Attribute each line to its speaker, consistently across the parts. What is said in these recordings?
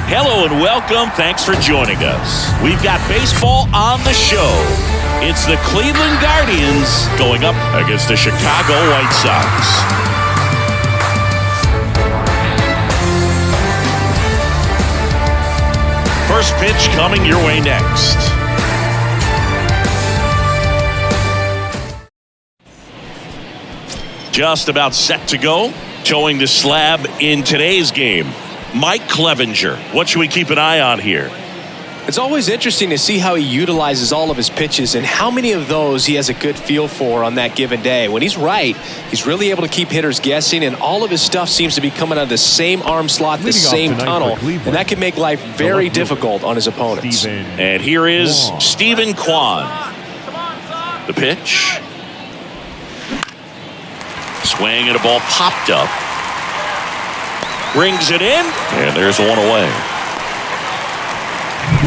Speaker 1: Hello and welcome. Thanks for joining us. We've got baseball on the show. It's the Cleveland Guardians going up against the Chicago White Sox. First pitch coming your way next. Just about set to go. Towing the slab in today's game, Mike Clevenger. What should we keep an eye on here?
Speaker 2: It's always interesting to see how he utilizes all of his pitches and how many of those he has a good feel for on that given day. When he's right, he's really able to keep hitters guessing, and all of his stuff seems to be coming out of the same arm slot, the same tunnel, and that can make life very difficult on his opponents.
Speaker 1: And here is Stephen Kwan. The pitch. Swing and a ball popped up. Brings it in, and there's one away.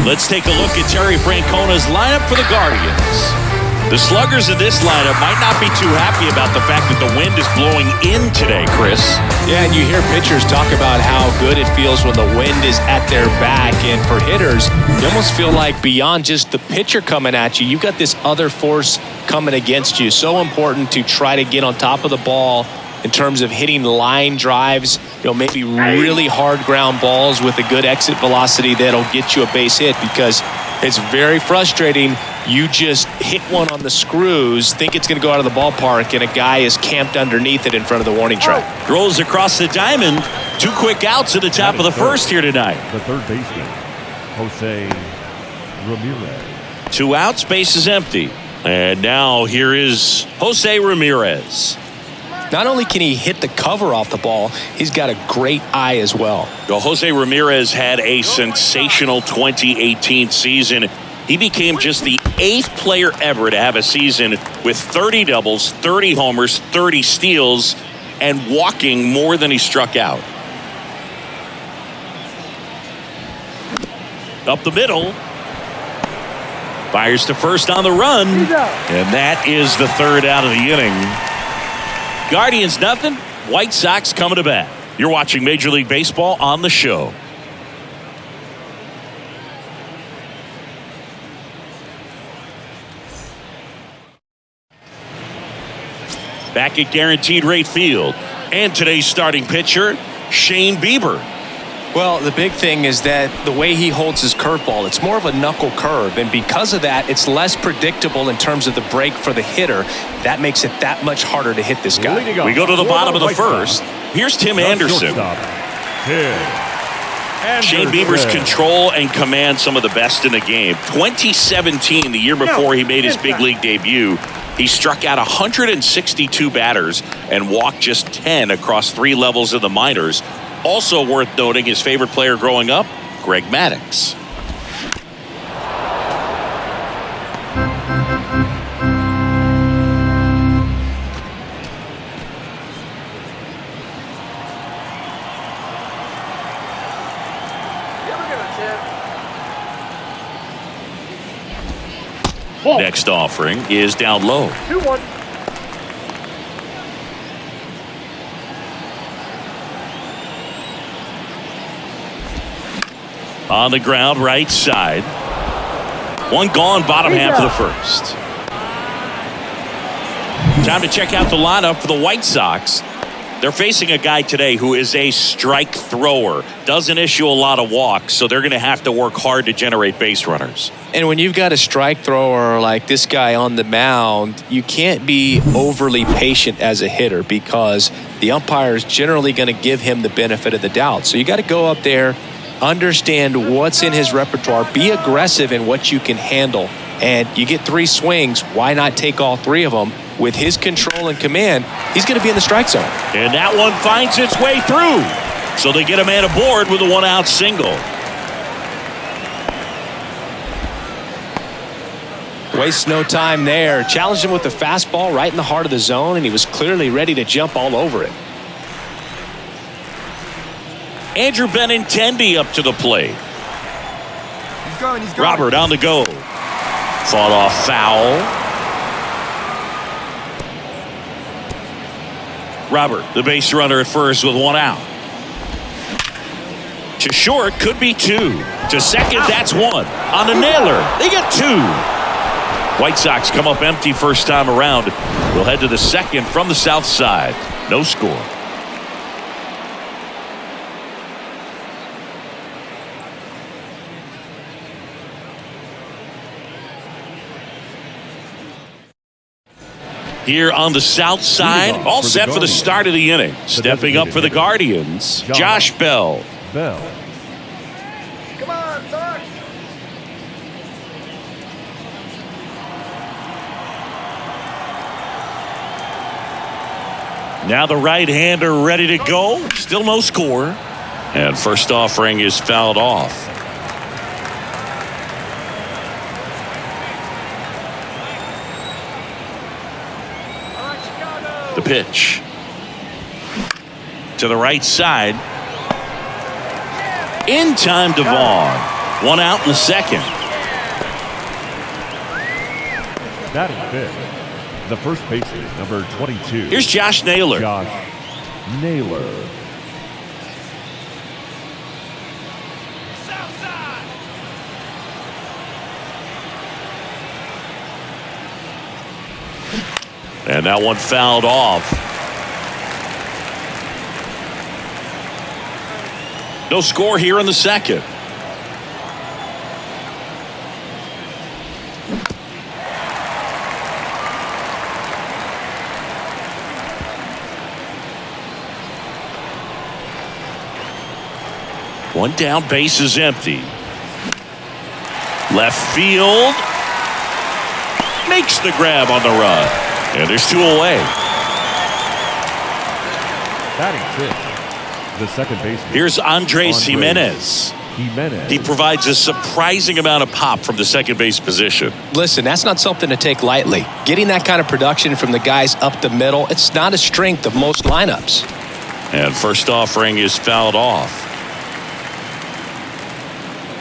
Speaker 1: Let's take a look at Terry Francona's lineup for the Guardians. The sluggers in this lineup might not be too happy about the fact that the wind is blowing in today, Chris.
Speaker 2: Yeah, and you hear pitchers talk about how good it feels when the wind is at their back. And for hitters, you almost feel like beyond just the pitcher coming at you, you've got this other force coming against you. So important to try to get on top of the ball in terms of hitting line drives, maybe really hard ground balls with a good exit velocity that'll get you a base hit, because it's very frustrating. You just hit one on the screws, think it's going to go out of the ballpark, and a guy is camped underneath it in front of the warning track.
Speaker 1: Throws across the diamond. 2 quick outs at the top of the first here tonight.
Speaker 3: The third baseman, Jose Ramirez.
Speaker 1: 2 outs, base is empty. And now here is Jose Ramirez.
Speaker 2: Not only can he hit the cover off the ball, he's got a great eye as well.
Speaker 1: Jose Ramirez had a sensational 2018 season. He became just the 8th player ever to have a season with 30 doubles, 30 homers, 30 steals, and walking more than he struck out. Up the middle. Fires to first on the run. And that is the 3rd out of the inning. Guardians nothing. White Sox coming to bat. You're watching Major League Baseball on the show. Back at Guaranteed Rate Field. And today's starting pitcher, Shane Bieber.
Speaker 2: Well, the big thing is that the way he holds his curveball, it's more of a knuckle curve. And because of that, it's less predictable in terms of the break for the hitter. That makes it that much harder to hit this guy.
Speaker 1: We go to the bottom of the first. Here's Tim Anderson. Shane Bieber's control and command some of the best in the game. 2017, the year before he made his big league debut, he struck out 162 batters and walked just 10 across 3 levels of the minors. Also worth noting, his favorite player growing up, Greg Maddux. Next offering is down low.
Speaker 4: 2-1.
Speaker 1: On the ground, right side. 1 gone, bottom half of the first. Time to check out the lineup for the White Sox. They're facing a guy today who is a strike thrower. Doesn't issue a lot of walks, so they're going to have to work hard to generate base runners.
Speaker 2: And when you've got a strike thrower like this guy on the mound, you can't be overly patient as a hitter, because the umpire is generally going to give him the benefit of the doubt. So you got to go up there, understand what's in his repertoire, be aggressive in what you can handle. And you get 3 swings, why not take all 3 of them? With his control and command, he's going to be in the strike zone.
Speaker 1: And that one finds its way through. So they get a man aboard with a 1-out single.
Speaker 2: Wastes no time there. Challenged him with the fastball right in the heart of the zone, and he was clearly ready to jump all over it.
Speaker 1: Andrew Benintendi up to the plate.
Speaker 4: He's going.
Speaker 1: Robert on the go. Fought off foul. Robert, the base runner at first with 1 out. To short, could be 2. To second, that's 1. On the nailer, they get 2. White Sox come up empty first time around. We'll head to the second from the south side. No score. Here on the south side, all set for the start of the inning. Stepping up for the Guardians, Josh Bell.
Speaker 4: Come on, Sox.
Speaker 1: Now the right-hander ready to go. Still no score. And first offering is fouled off. The pitch. To the right side. In time to Vaughn. 1 out in the second.
Speaker 3: Batting fifth, the first baseman, number 22.
Speaker 1: Here's Josh Naylor.
Speaker 3: Josh Naylor.
Speaker 1: And that one fouled off. No score here in the second. One down, base is empty. Left field. Makes the grab on the run. And there's 2 away.
Speaker 3: Batting fifth, the second baseman.
Speaker 1: Here's Andres Jimenez. He provides a surprising amount of pop from the second base position.
Speaker 2: Listen, that's not something to take lightly. Getting that kind of production from the guys up the middle, it's not a strength of most lineups.
Speaker 1: And first offering is fouled off.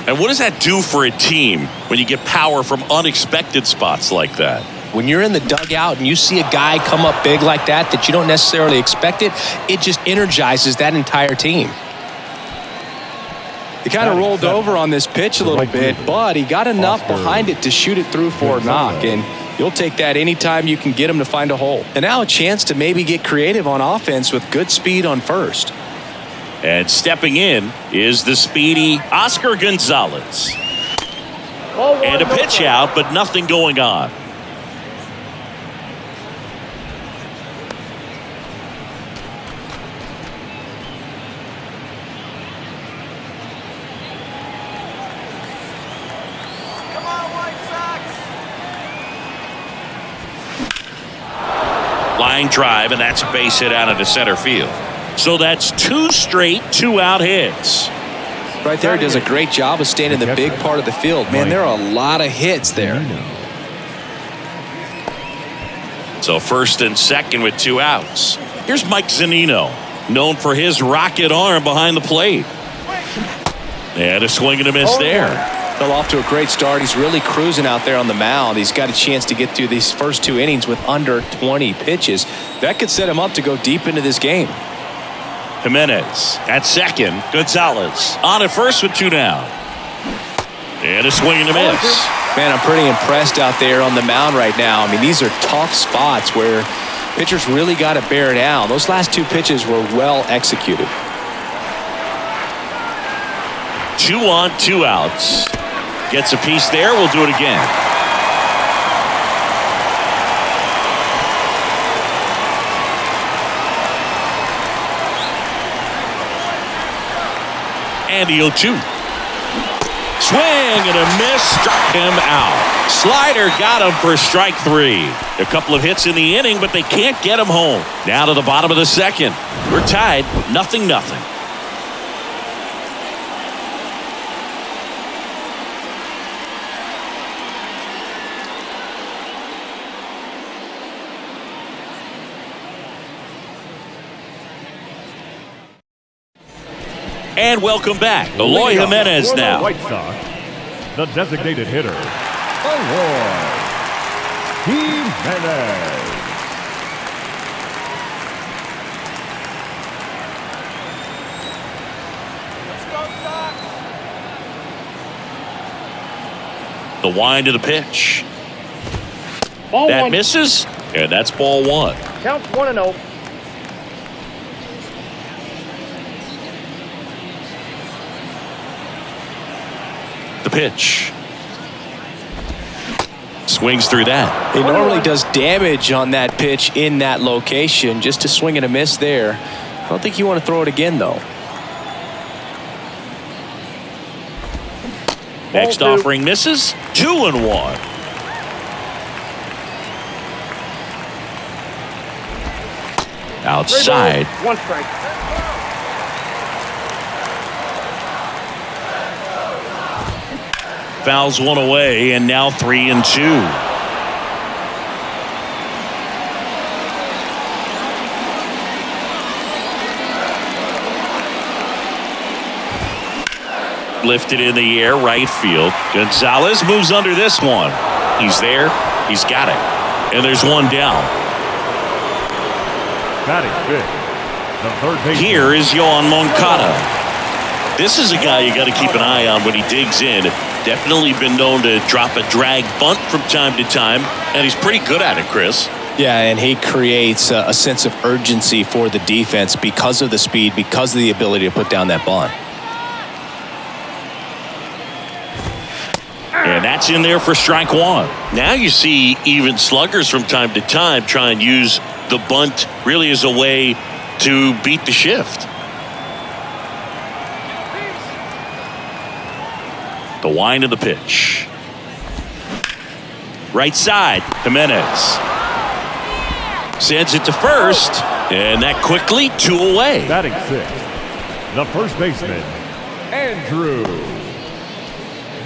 Speaker 1: And what does that do for a team when you get power from unexpected spots like that?
Speaker 2: When you're in the dugout and you see a guy come up big like that you don't necessarily expect it, it just energizes that entire team.
Speaker 5: He kind of rolled over on this pitch a little bit, but he got enough behind it to shoot it through for a knock, and you'll take that anytime you can get him to find a hole. And now a chance to maybe get creative on offense with good speed on first.
Speaker 1: And stepping in is the speedy Oscar Gonzalez. And a pitch out, but nothing going on. Line drive, and that's a base hit out into center field. So that's 2 straight 2-out hits.
Speaker 5: Right there, he does a great job of staying in the big part of the field. Man, there are a lot of hits there.
Speaker 1: So first and second with 2 outs. Here's Mike Zunino, known for his rocket arm behind the plate. And a swing and a miss there.
Speaker 5: Fell off to a great start. He's really cruising out there on the mound. He's got a chance to get through these first 2 innings with under 20 pitches. That could set him up to go deep into this game.
Speaker 1: Jimenez at second. Gonzalez on at first with 2 down. And a swing and a miss.
Speaker 5: Man, I'm pretty impressed out there on the mound right now. I mean, these are tough spots where pitchers really got to bear down. Those last 2 pitches were well executed.
Speaker 1: 2 on, 2 outs. Gets a piece there. We'll do it again. And the 0-2. Swing and a miss. Struck him out. Slider got him for strike 3. A couple of hits in the inning, but they can't get him home. Now to the bottom of the second. We're tied 0-0. And welcome back. Eloy Jimenez now.
Speaker 3: White Sox, the designated hitter, Eloy Jimenez.
Speaker 4: Let's go, Sox.
Speaker 1: The wind of the pitch.
Speaker 6: Ball
Speaker 1: That
Speaker 6: one.
Speaker 1: misses, and that's ball one.
Speaker 6: Counts 1-0.
Speaker 1: The pitch. Swings through that.
Speaker 5: He normally does damage on that pitch in that location. Just a swing and a miss there. I don't think you want to throw it again, though.
Speaker 1: Next
Speaker 6: Ball two.
Speaker 1: offering misses. 2-1. Outside.
Speaker 6: 1 strike.
Speaker 1: Fouls one away, and now 3-2. Lifted in the air, right field. Gonzalez moves under this one. He's there. He's got it. And there's one down.
Speaker 3: Batting fifth, the third baseman.
Speaker 1: Here is Yohan Moncada. This is a guy you got to keep an eye on when he digs in. Definitely been known to drop a drag bunt from time to time, and he's pretty good at it, Chris.
Speaker 5: Yeah, and he creates a sense of urgency for the defense because of the speed, because of the ability to put down that bunt.
Speaker 1: And that's in there for strike one. Now you see even sluggers from time to time try and use the bunt really as a way to beat the shift. The wind of the pitch. Right side, Jimenez. Sends it to first, and that quickly 2 away.
Speaker 3: Batting sixth, the first baseman, Andrew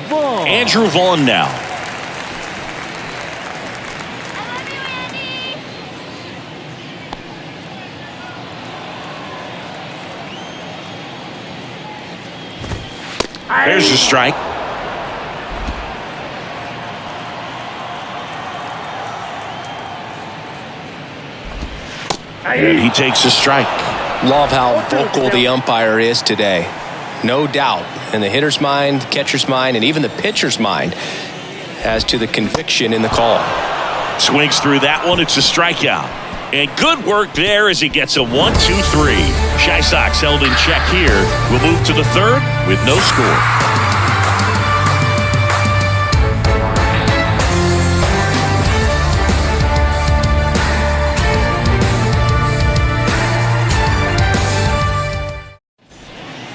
Speaker 3: Vaughn.
Speaker 1: Andrew Vaughn now. There's the strike. And he takes a strike.
Speaker 5: Love how vocal the umpire is today. No doubt in the hitter's mind, catcher's mind, and even the pitcher's mind as to the conviction in the call.
Speaker 1: Swings through that one. It's a strikeout. And good work there as he gets a 1-2-3. Shy Sox held in check here. We'll move to the third with no score.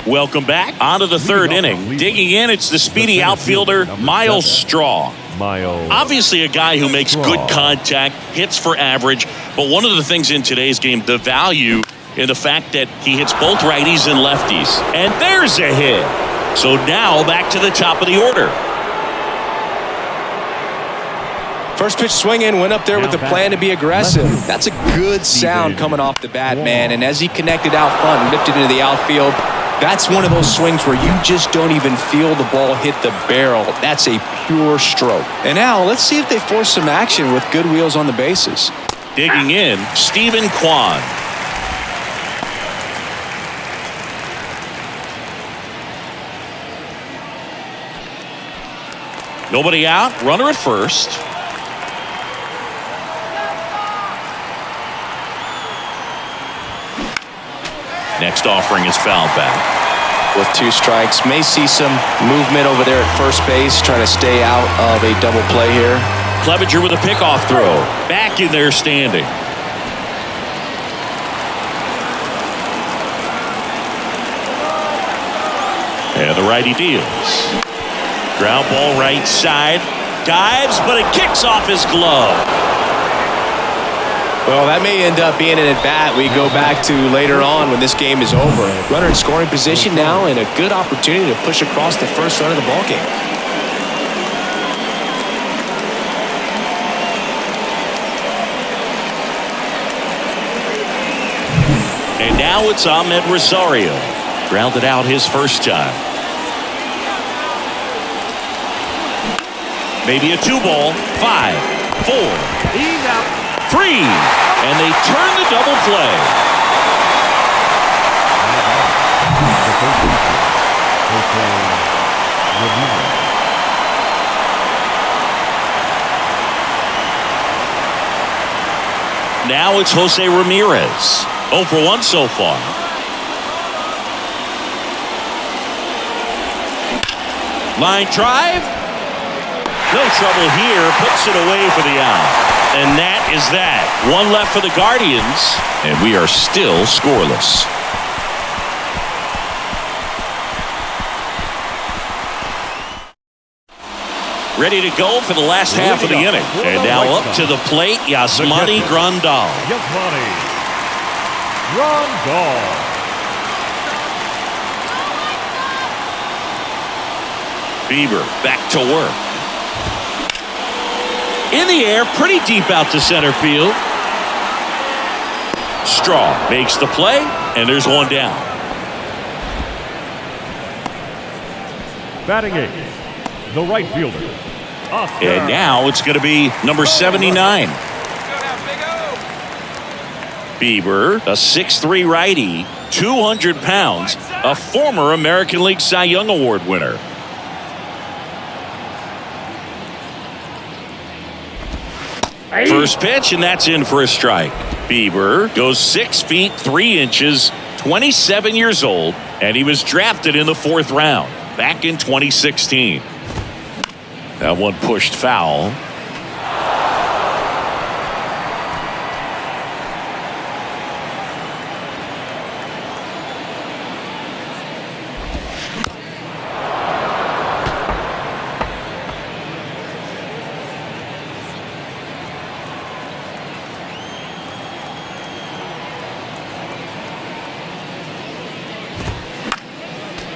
Speaker 1: Welcome back. On to the third inning. Digging in, it's the speedy outfielder, Miles Straw. Obviously a guy who makes good contact, hits for average, but one of the things in today's game, the value in the fact that he hits both righties and lefties. And there's a hit. So now back to the top of the order.
Speaker 5: First pitch swinging, went up there with the plan to be aggressive. That's a good sound coming off the bat, man. And as he connected out front and lifted into the outfield, that's one of those swings where you just don't even feel the ball hit the barrel. That's a pure stroke. And now let's see if they force some action with good wheels on the bases.
Speaker 1: Digging in, Stephen Kwan. Nobody out, runner at first. Next offering is fouled back.
Speaker 5: With 2 strikes, may see some movement over there at first base, trying to stay out of a double play here.
Speaker 1: Clevenger with a pickoff throw. Back in there standing. And the righty deals. Ground ball right side. Dives, but it kicks off his glove.
Speaker 5: Well, that may end up being an at-bat we go back to later on when this game is over. Runner in scoring position now and a good opportunity to push across the first run of the ballgame.
Speaker 1: And now it's Ahmed Rosario. Grounded out his first time. Maybe a 2-ball. 5, 4.
Speaker 6: He's out.
Speaker 1: 3, and they turn the double play. now it's Jose Ramirez. 0 for 1 so far. Line drive. No trouble here. Puts it away for the out. And that is that. One left for the Guardians. And we are still scoreless. Ready to go for the last half of the inning. And now up to the plate, Yasmani Grandal.
Speaker 3: Yasmani Grandal.
Speaker 1: Bieber back to work. In the air, pretty deep out to center field. Straw makes the play, and there's one down.
Speaker 3: Batting eighth, the right fielder, Oscar.
Speaker 1: And now it's going to be number 79. Bieber, a 6'3" righty, 200 pounds, a former American League Cy Young Award winner. First pitch, and that's in for a strike. Bieber goes 6 feet 3 inches, 27 years old, and he was drafted in the 4th round back in 2016. That one pushed foul.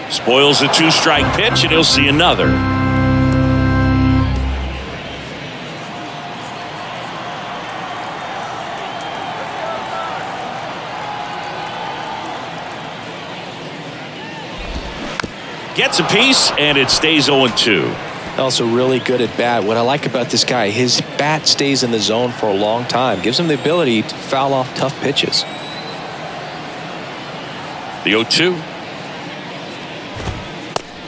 Speaker 1: Spoils a 2-strike pitch, and he'll see another. Gets a piece, and it stays 0-2.
Speaker 5: Also really good at bat. What I like about this guy, his bat stays in the zone for a long time. Gives him the ability to foul off tough pitches.
Speaker 1: The 0-2.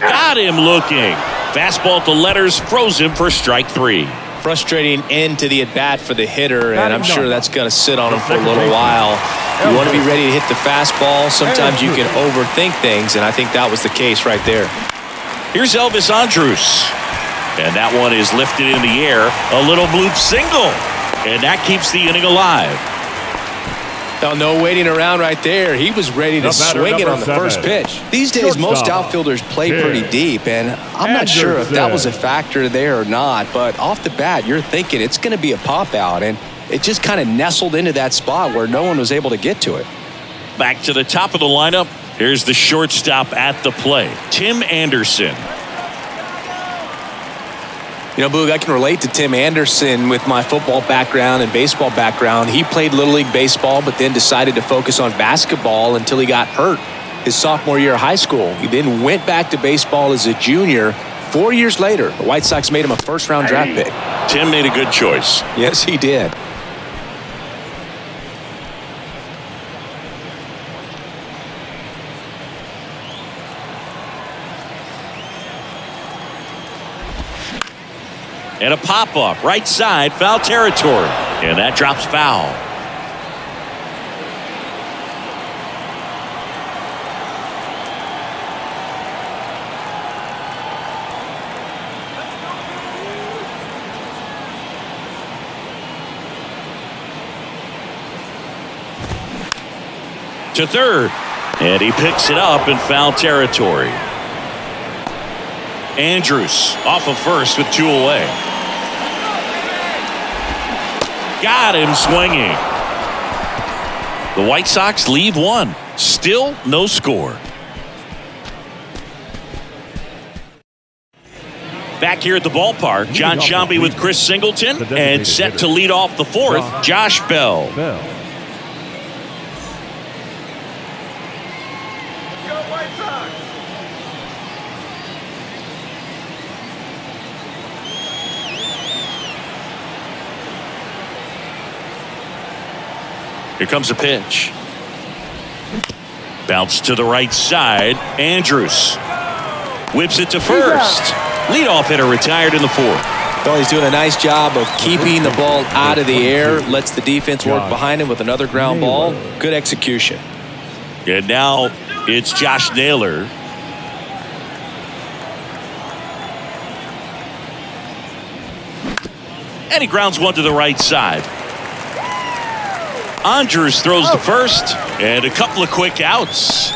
Speaker 1: Got him looking. Fastball at the letters, froze him for strike 3.
Speaker 2: Frustrating end to the at-bat for the hitter, and I'm sure that's going to sit on him for a little while. You want to be ready to hit the fastball. Sometimes you can overthink things, and I think that was the case right there.
Speaker 1: Here's Elvis Andrus. And that one is lifted in the air. A little bloop single. And that keeps the inning alive.
Speaker 5: No waiting around right there. He was ready to swing it on the first pitch. These days, most outfielders play pretty deep, and I'm not sure if that was a factor there or not, but off the bat, you're thinking it's going to be a pop-out, and it just kind of nestled into that spot where no one was able to get to it.
Speaker 1: Back to the top of the lineup. Here's the shortstop at the plate, Tim Anderson.
Speaker 5: You know, Boog, I can relate to Tim Anderson with my football background and baseball background. He played Little League baseball, but then decided to focus on basketball until he got hurt his sophomore year of high school. He then went back to baseball as a junior. 4 years later, the White Sox made him a first-round draft pick.
Speaker 1: Tim made a good choice.
Speaker 5: Yes, he did.
Speaker 1: And a pop-up, right side, foul territory. And that drops foul. To third. And he picks it up in foul territory. Andrews off of first with 2 away. Got him swinging. The White Sox lead 1. Still no score. Back here at the ballpark, John Sciambi with Chris Singleton, and set to lead off the 4th, Josh Bell. Here comes a pitch. Bounce to the right side. Andrews whips it to first. Leadoff hitter retired in the 4th.
Speaker 5: Well, he's doing a nice job of keeping the ball out of the air, lets the defense work behind him with another ground ball. Good execution.
Speaker 1: And now it's Josh Naylor. And he grounds one to the right side. Andres throws the first, and a couple of quick outs.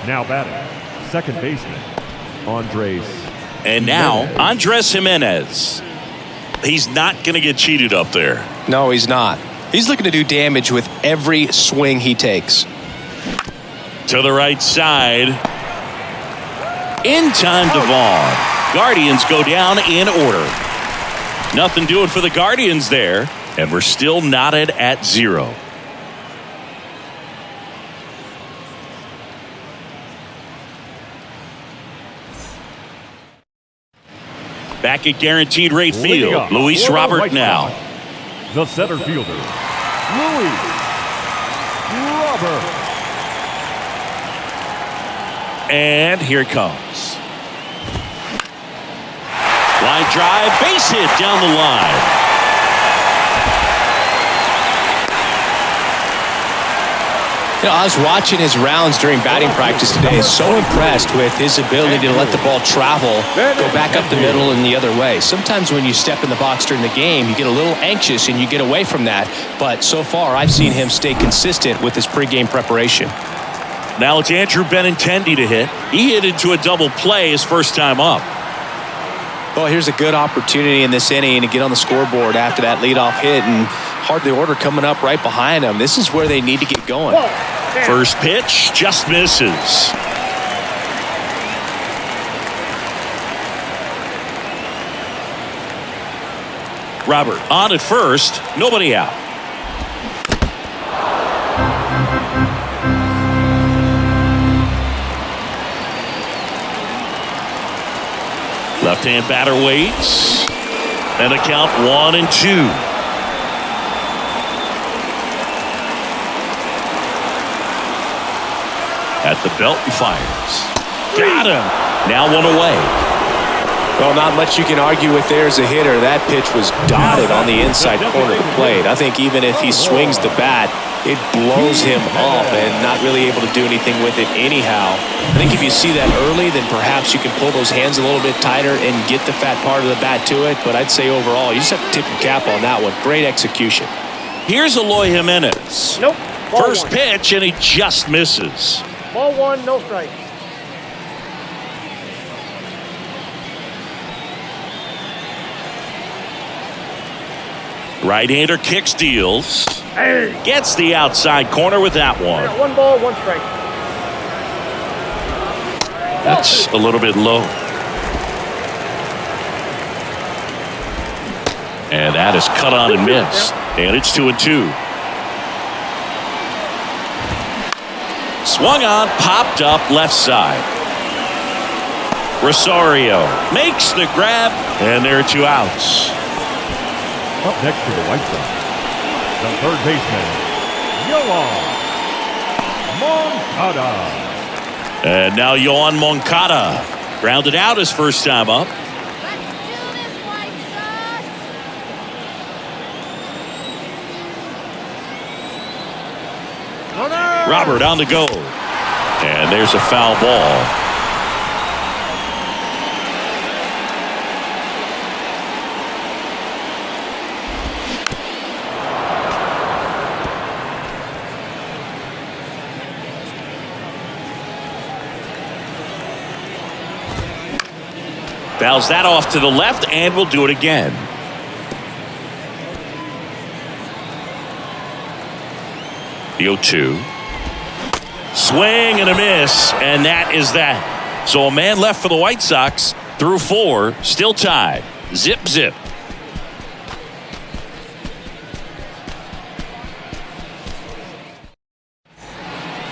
Speaker 3: Now batting, second baseman, Andres.
Speaker 1: And now, Andres Jimenez. He's not going to get cheated up there.
Speaker 5: No, he's not. He's looking to do damage with every swing he takes.
Speaker 1: To the right side. In time to Vaughn. Guardians go down in order. Nothing doing for the Guardians there. And we're still knotted at 0. Back at Guaranteed Rate Field, Luis Robert now.
Speaker 3: The center fielder, Luis Robert.
Speaker 1: And here it comes. Line drive, base hit down the line.
Speaker 2: You know, I was watching his rounds during batting practice today. So impressed with his ability to let the ball travel, go back up the middle and the other way. Sometimes when you step in the box during the game, you get a little anxious and you get away from that. But so far, I've seen him stay consistent with his pregame preparation.
Speaker 1: Now it's Andrew Benintendi to hit. He hit into a double play his first time up.
Speaker 5: Well, here's a good opportunity in this inning to get on the scoreboard after that leadoff hit, and hardly order coming up right behind him. This is where they need to get going.
Speaker 1: First pitch just misses. Robert on at first, nobody out. Left-hand batter waits. And the count 1-2. At the belt and fires. Got him. Now one away.
Speaker 5: Well, not much you can argue with there as a hitter. That pitch was dotted on the inside corner of the plate. I think even if he swings the bat, it blows him up and not really able to do anything with it anyhow. I think if you see that early, then perhaps you can pull those hands a little bit tighter and get the fat part of the bat to it. But I'd say overall, you just have to tip your cap on that one. Great execution.
Speaker 1: Here's Eloy Jimenez.
Speaker 6: Nope.
Speaker 1: First pitch, and he just misses.
Speaker 6: Ball 1, no strike.
Speaker 1: Right-hander kicks, deals.
Speaker 6: Hey.
Speaker 1: Gets the outside corner with that one.
Speaker 6: 1 ball, 1 strike.
Speaker 1: That's a little bit low. And that is cut on and missed. And it's 2-2. Swung on, popped up left side. Rosario makes the grab, and there are 2 outs.
Speaker 3: Up next to the White Sox, the third baseman, Yoan Moncada.
Speaker 1: And now Yoan Moncada grounded out his first time up. Robert on the go. And there's a foul ball. Fouls that off to the left, and we'll do it again. The 0-2. Swing and a miss, and that is that. So a man left for the White Sox through 4, still tied. Zip, zip.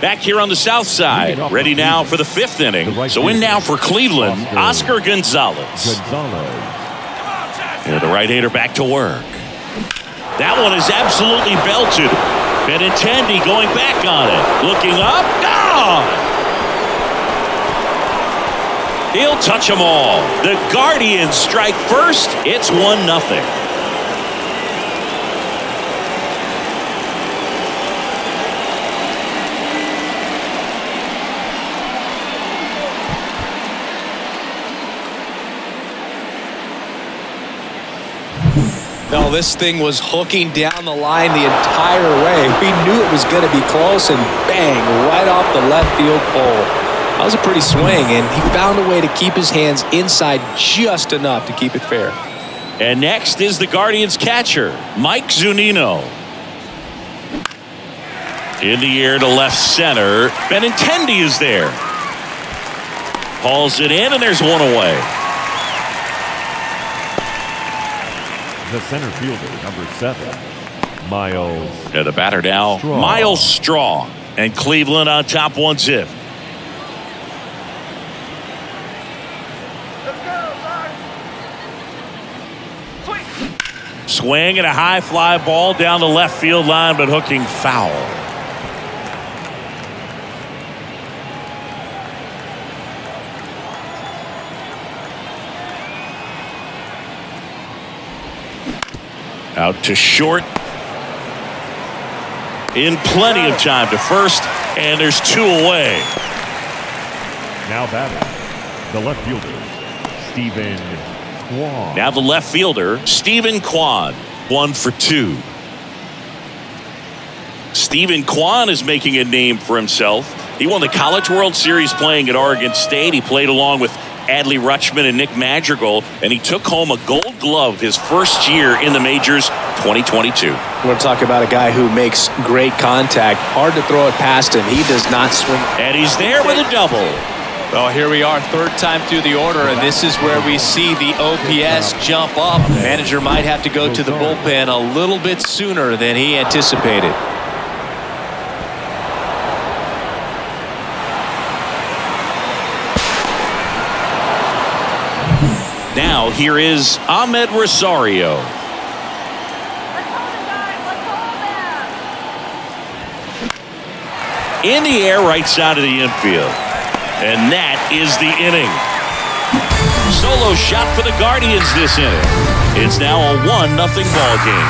Speaker 1: Back here on the south side, ready now for the 5th inning. So in now for Cleveland, Oscar Gonzalez. And the right-hander back to work. That one is absolutely belted. Benintendi going back on it. Looking up. Gone! He'll touch them all. The Guardians strike first. It's 1-0.
Speaker 5: No, this thing was hooking down the line the entire way. We knew it was going to be close, and bang, right off the left field pole. That was a pretty swing, and he found a way to keep his hands inside just enough to keep it fair.
Speaker 1: And next is the Guardians catcher, Mike Zunino. In the air to left center. Benintendi is there. Hauls it in, and there's one away.
Speaker 3: The center fielder, number 7, Miles.
Speaker 1: And the batter now,
Speaker 3: Straw.
Speaker 1: Miles Straw. And Cleveland on top 1-0. Swing and a high fly ball down the left field line, but hooking foul. Out to short. In plenty of time to first, and there's 2 away.
Speaker 3: Now batting, the left fielder, Stephen Kwan.
Speaker 1: Now the left fielder, Stephen Kwan, 1 for 2. Stephen Kwan is making a name for himself. He won the College World Series playing at Oregon State. He played along with Adley Rutschman and Nick Madrigal, and he took home a Gold Glove his first year in the majors, 2022.
Speaker 5: We're going to talk about a guy who makes great contact. Hard to throw it past him. He does not swing.
Speaker 1: And he's there with a double.
Speaker 2: Well, here we are, third time through the order, and this is where we see the OPS jump up. Manager might have to go to the bullpen a little bit sooner than he anticipated.
Speaker 1: Now here is Ahmed Rosario. In the air, right side of the infield. And that is the inning. Solo shot for the Guardians this inning. It's now a 1-0 ball game.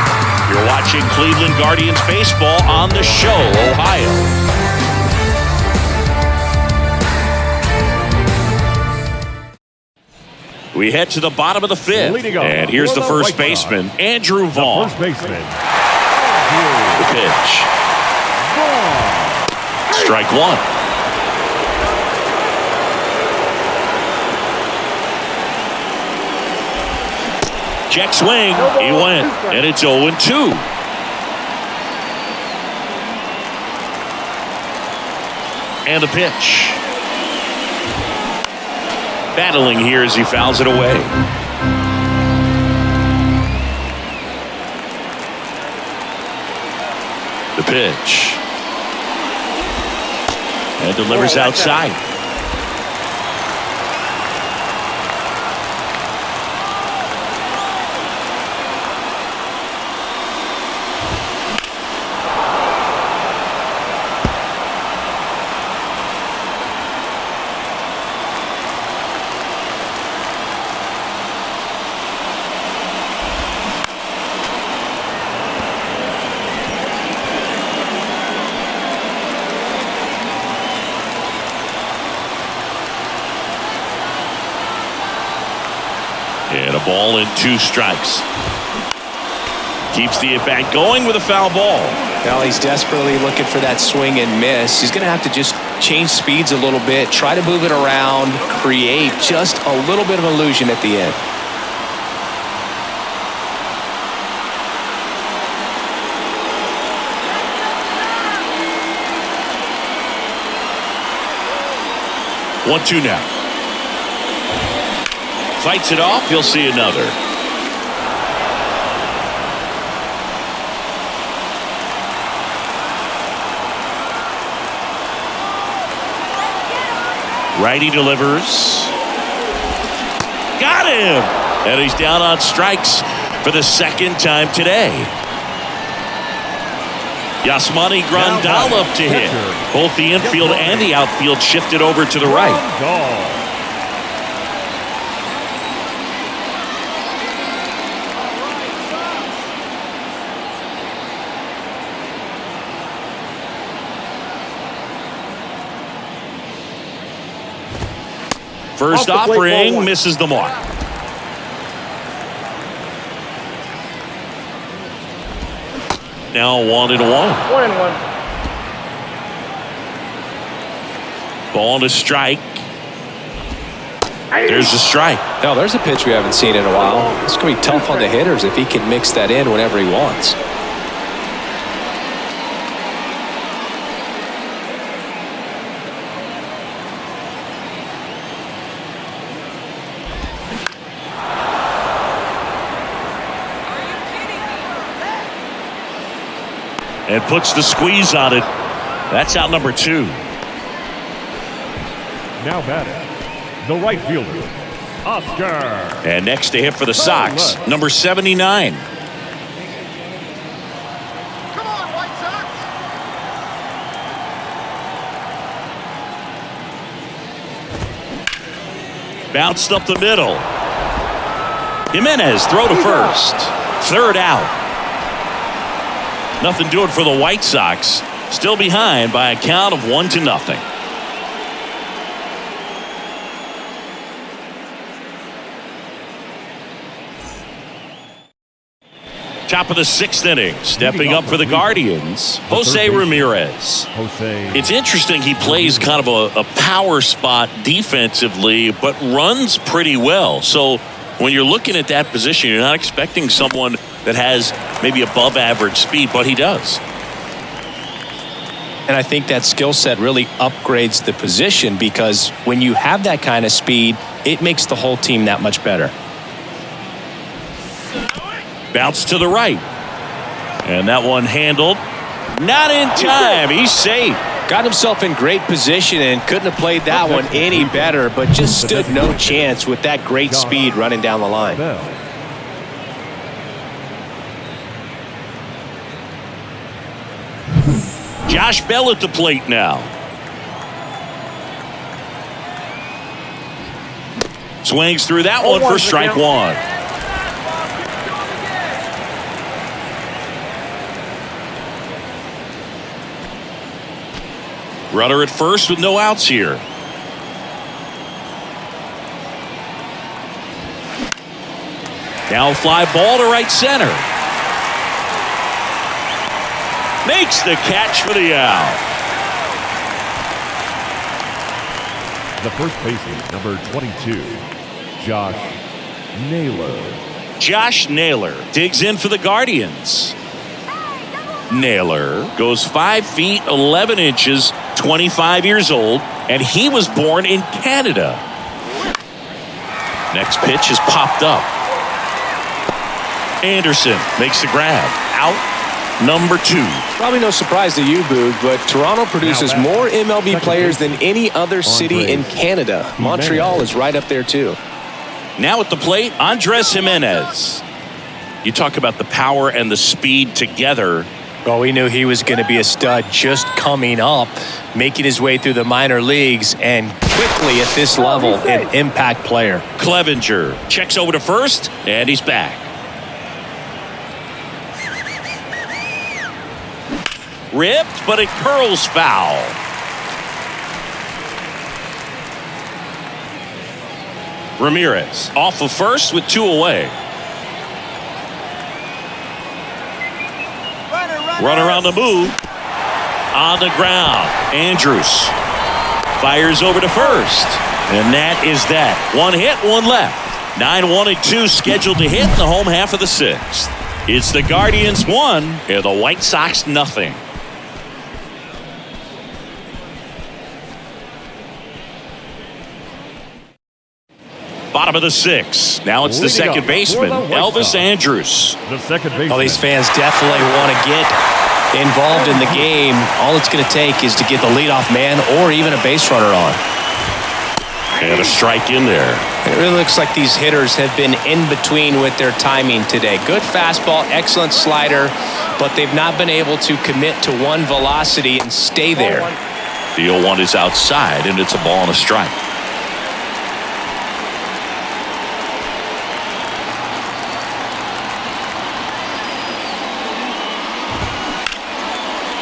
Speaker 1: You're watching Cleveland Guardians baseball on the Show, Ohio. We head to the bottom of the 5th. And here's the first baseman, Andrew Vaughn.
Speaker 3: First baseman.
Speaker 1: The pitch. Strike 1. Check swing. He went. And it's 0-2. And the pitch. Battling here as he fouls it away. The pitch. And delivers outside. And a ball and 2 strikes. Keeps the at-bat going with a foul ball.
Speaker 5: Well, he's desperately looking for that swing and miss. He's going to have to just change speeds a little bit, try to move it around, create just a little bit of illusion at the end.
Speaker 1: One, 2 now. Fights it off. He'll see another. Righty delivers. Got him! And he's down on strikes for the second time today. Yasmani Grandal up to hit. Both the infield and the outfield shifted over to the right. First
Speaker 6: Off the plate, ball
Speaker 1: offering
Speaker 6: one.
Speaker 1: misses the mark. Now 1-1.
Speaker 6: 1-1.
Speaker 1: Ball to strike. There's the strike.
Speaker 5: Now, there's a pitch we haven't seen in a while. It's going to be tough on the hitters if he can mix that in whenever he wants.
Speaker 1: And puts the squeeze on it. That's out number 2.
Speaker 3: Now batting, the right fielder, Oscar.
Speaker 1: And next to hit for the Sox, number 79.
Speaker 4: Come on, White Sox!
Speaker 1: Bounced up the middle. Jimenez throw to first. Third out. Nothing doing for the White Sox. Still behind by a count of 1-0. Top of the 6th inning. Stepping up for the Guardians, Jose Ramirez. It's interesting, he plays kind of a power spot defensively, but runs pretty well. So when you're looking at that position, you're not expecting someone that has maybe above average speed, but he does.
Speaker 5: And I think that skill set really upgrades the position, because when you have that kind of speed, it makes the whole team that much better.
Speaker 1: Bounce to the right. And that one handled. Not in time. He's safe.
Speaker 5: Got himself in great position and couldn't have played that one any better, but just stood no chance with that great speed running down the line.
Speaker 1: Josh Bell at the plate now. Swings through that one for strike 1. Runner at first with no outs here. Now fly ball to right center. Makes the catch for the out.
Speaker 3: The first baseman, number 22, Josh Naylor.
Speaker 1: Josh Naylor digs in for the Guardians. Naylor goes 5 feet 11 inches, 25 years old, and he was born in Canada. Next pitch is popped up. Anderson makes the grab. Out number 2.
Speaker 5: Probably no surprise to you, Boog, but Toronto produces more MLB players than any other city in Canada. Montreal is right up there, too.
Speaker 1: Now at the plate, Andres Jimenez. You talk about the power and the speed together.
Speaker 5: Well, we knew he was going to be a stud just coming up, making his way through the minor leagues, and quickly at this level, an impact player.
Speaker 1: Clevenger checks over to first, and he's back. Ripped, but it curls foul. Ramirez off of first with 2 away. Runner on the move. On the ground. Andrews fires over to first. And that is that. 1 hit, 1 left. 9-1-2 scheduled to hit in the home half of the 6th. It's the Guardians 1 and the White Sox nothing. Bottom of the 6th. Now it's the second baseman, Elvis Andrews.
Speaker 3: The second baseman.
Speaker 5: Well, these fans definitely want to get involved in the game. All it's going to take is to get the leadoff man or even a base runner on.
Speaker 1: And a strike in there.
Speaker 5: It really looks like these hitters have been in between with their timing today. Good fastball, excellent slider, but they've not been able to commit to one velocity and stay there.
Speaker 1: The 0-1 is outside, and it's a ball and a strike.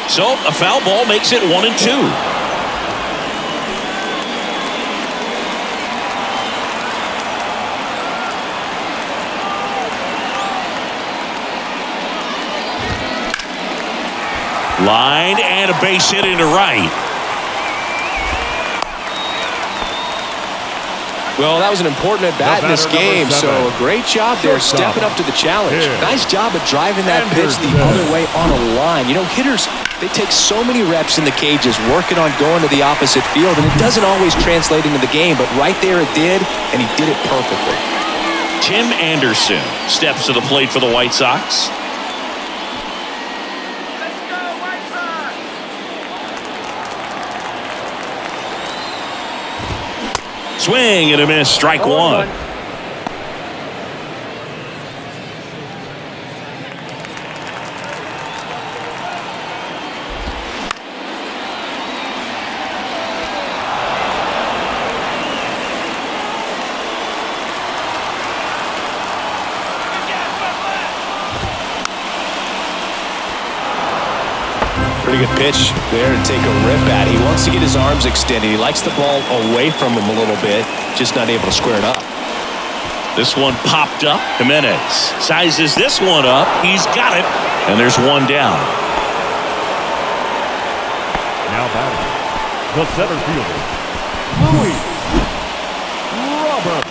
Speaker 1: So a foul ball makes it 1-2. Line and a base hit into right.
Speaker 5: Well, that was an important at-bat in this game, so a great job there stepping up to the challenge. Nice job of driving that pitch the other way on a line. You know, hitters, they take so many reps in the cages working on going to the opposite field, and it doesn't always translate into the game, but right there it did, and he did it perfectly.
Speaker 1: Tim Anderson steps to the plate for the White Sox. Swing and a miss, strike one.
Speaker 5: Pretty good pitch there to take a rip at. He wants to get his arms extended. He likes the ball away from him a little bit, just not able to square it up.
Speaker 1: This one popped up. Jimenez sizes this one up. He's got it, and there's one down.
Speaker 3: Now batting, the center fielder, Louis Robert.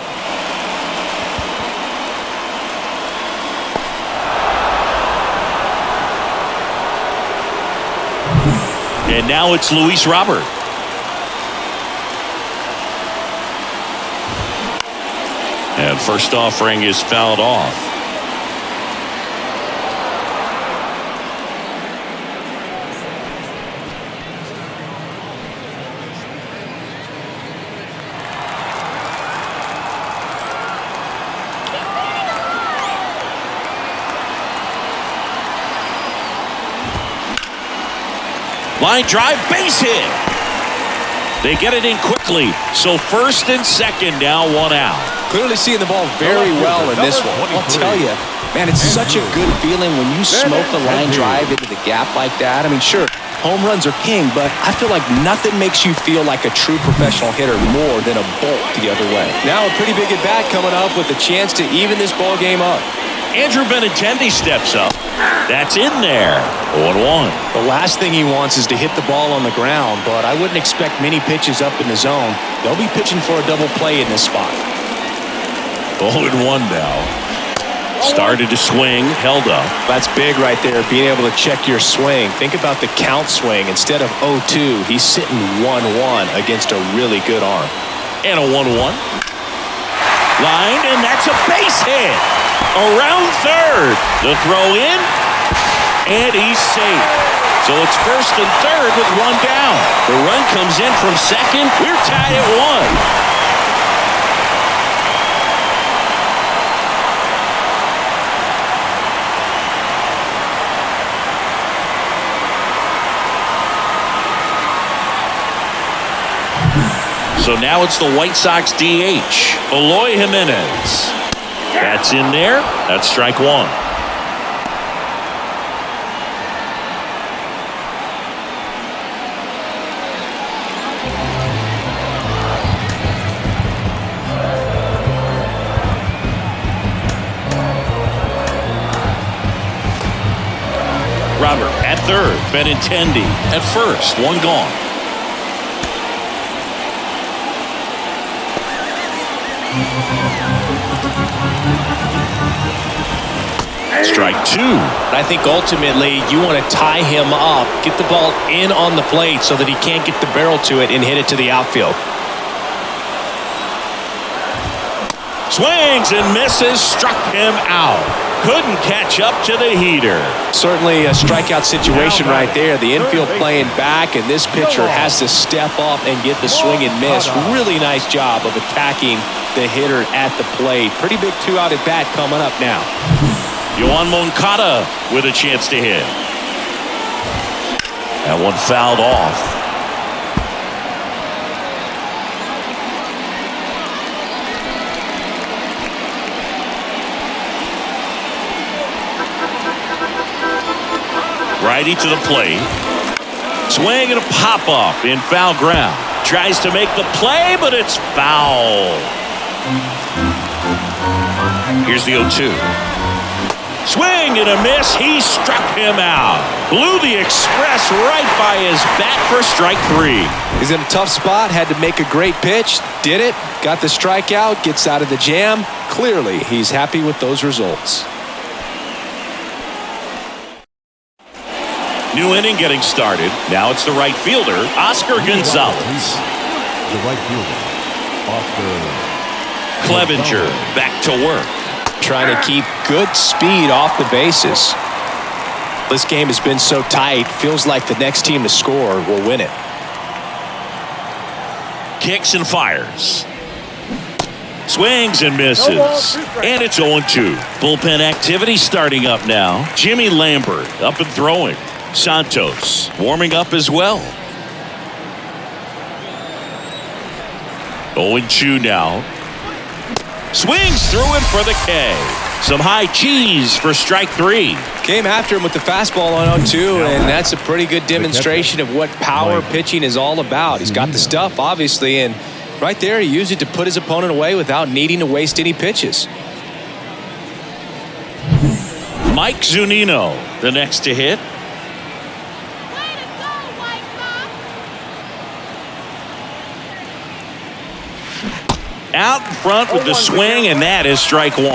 Speaker 1: And now it's Luis Robert. And first offering is fouled off. Line drive, base hit. They get it in quickly. So first and second, now one out.
Speaker 5: Clearly seeing the ball very well in this one. I'll tell you, man, it's such a good feeling when you smoke the line drive into the gap like that. I mean, sure, home runs are king, but I feel like nothing makes you feel like a true professional hitter more than a bolt the other way. Now a pretty big at-bat coming up with a chance to even this ball game up.
Speaker 1: Andrew Benintendi steps up. That's in there. 0-1.
Speaker 5: The last thing he wants is to hit the ball on the ground, but I wouldn't expect many pitches up in the zone. They'll be pitching for a double play in this spot.
Speaker 1: 0-1 now. Started to swing, held up.
Speaker 5: That's big right there, being able to check your swing. Think about the count swing. Instead of 0-2, he's sitting 1-1 against a really good arm.
Speaker 1: And a 1-1. Line, and that's a base hit. Around third. The throw in, and he's safe. So it's first and third with one down. The run comes in from second. We're tied at 1. So now it's the White Sox DH, Eloy Jimenez. That's in there. That's strike one. Robert at third. Benintendi at first. One gone. Strike two.
Speaker 2: I think ultimately you want to tie him up, get the ball in on the plate so that he can't get the barrel to it and hit it to the outfield.
Speaker 1: Swings and misses, struck him out. Couldn't catch up to the heater.
Speaker 5: Certainly a strikeout situation right there. The infield playing back, and this pitcher has to step up and get the swing and miss. Really nice job of attacking the hitter at the plate. Pretty big two-out at bat coming up now.
Speaker 1: Yoan Moncada with a chance to hit. That one fouled off. Righty to the plate. Swing and a pop-up in foul ground. Tries to make the play, but it's foul. Here's the 0-2. Swing and a miss. He struck him out. Blew the express right by his bat for strike 3.
Speaker 5: He's in a tough spot, had to make a great pitch, did it, got the strikeout, gets out of the jam. Clearly, he's happy with those results.
Speaker 1: New inning getting started. Now it's the right fielder, Oscar Gonzalez.
Speaker 3: The right fielder, Oscar
Speaker 1: Clevenger back to work.
Speaker 5: Trying to keep good speed off the bases. This game has been so tight, feels like the next team to score will win it.
Speaker 1: Kicks and fires. Swings and misses. And it's 0-2. Bullpen activity starting up now. Jimmy Lambert up and throwing. Santos warming up as well. 0-2 now. Swings through it for the K. Some high cheese for strike 3.
Speaker 5: Came after him with the fastball on 0-2, and that's a pretty good demonstration of what power pitching is all about. He's got the stuff, obviously, and right there he used it to put his opponent away without needing to waste any pitches.
Speaker 1: Mike Zunino, the next to hit. Out in front with the swing, and that is strike 1.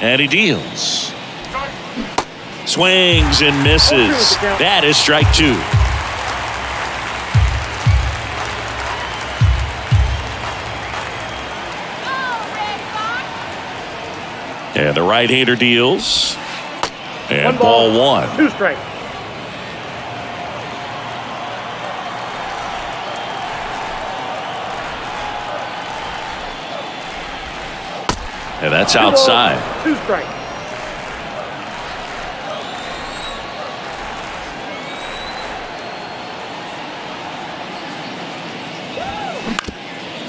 Speaker 1: And he deals. Swings and misses. That is strike 2. And the right-hander deals. And ball 1.
Speaker 6: 2 strikes.
Speaker 1: And that's outside.
Speaker 6: 2 strikes.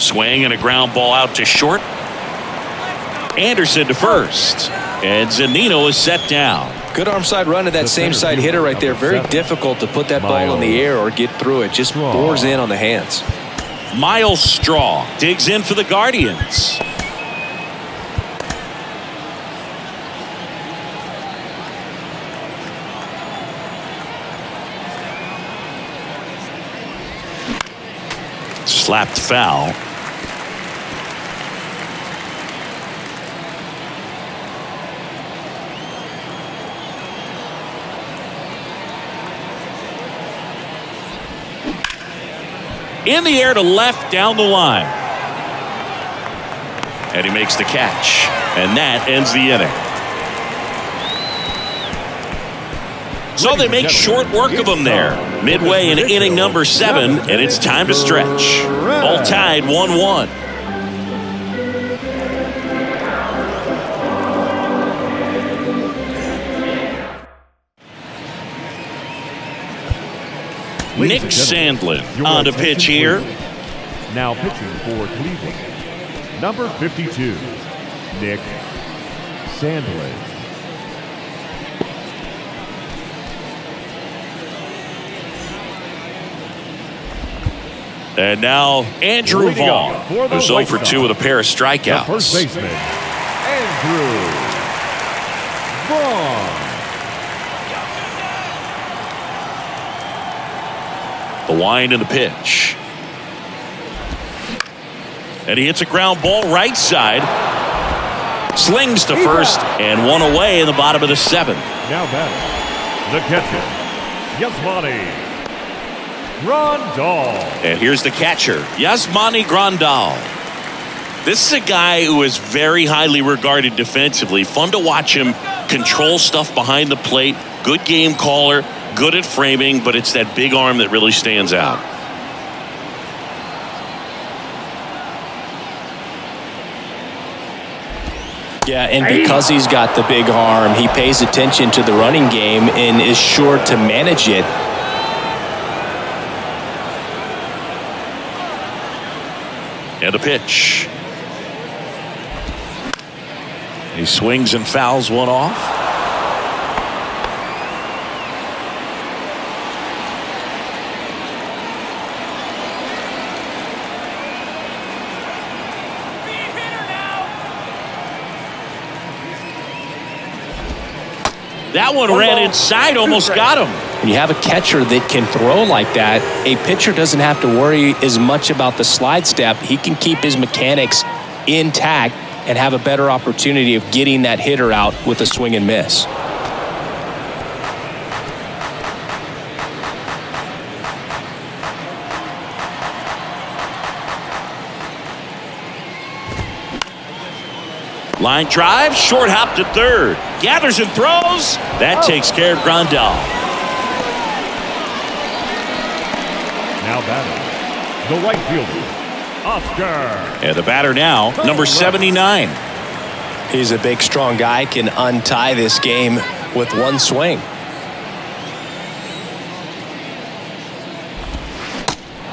Speaker 1: Swing and a ground ball out to short. Anderson to first. And Zunino is set down.
Speaker 5: Good arm side run to that same side hitter right there. Very difficult to put that ball in the air or get through it. Just bores in on the hands.
Speaker 1: Miles Straw digs in for the Guardians. Slapped foul. In the air to left down the line. And he makes the catch. And that ends the inning. So they make short work of him there. Midway in inning number 7, and it's time to stretch. All tied 1-1. Nick Sandlin on to pitch here.
Speaker 3: Now pitching for Cleveland, number 52, Nick Sandlin.
Speaker 1: And now Andrew Vaughn, who's 0 for 2 with a pair of strikeouts.
Speaker 3: The first baseman, Andrew Vaughn.
Speaker 1: The wind and the pitch. And he hits a ground ball right side. Slings to first and one away in the bottom of the 7th.
Speaker 3: Now batting, the catcher, Yasmani Grandal.
Speaker 1: And here's the catcher, Yasmani Grandal. This is a guy who is very highly regarded defensively. Fun to watch him control stuff behind the plate. Good game caller. Good at framing, but it's that big arm that really stands out.
Speaker 5: Yeah, and because he's got the big arm, he pays attention to the running game and is sure to manage it.
Speaker 1: And the pitch. He swings and fouls one off. That one ran inside, almost got him.
Speaker 2: When you have a catcher that can throw like that, a pitcher doesn't have to worry as much about the slide step. He can keep his mechanics intact and have a better opportunity of getting that hitter out with a swing and miss.
Speaker 1: Line drive, short hop to third. Gathers and throws. That takes care of Grandal.
Speaker 3: Now batting, the right fielder, Oscar.
Speaker 1: And the batter now, number 79.
Speaker 2: He's a big, strong guy, can untie this game with one swing.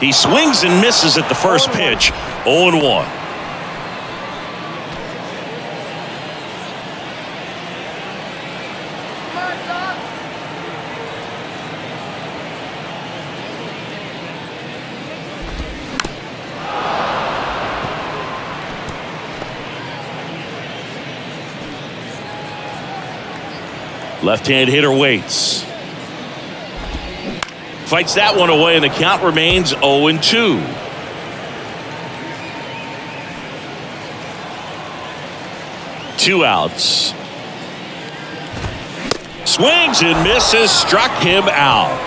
Speaker 1: He swings and misses at the first pitch. 0-1. Left-hand hitter waits. Fights that one away, and the count remains 0-2. Two outs. Swings and misses, struck him out.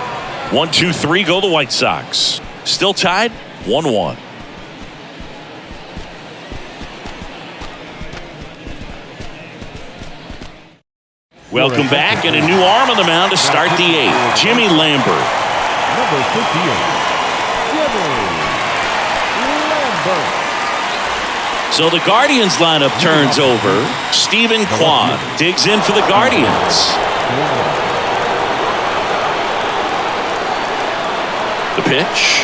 Speaker 1: 1-2-3 go the White Sox. Still tied 1-1. Welcome back, and a new arm on the mound to start the eighth. Jimmy Lambert.
Speaker 3: Number 58, Jimmy Lambert.
Speaker 1: So the Guardians lineup turns over. Stephen Kwan digs in for the Guardians. The pitch.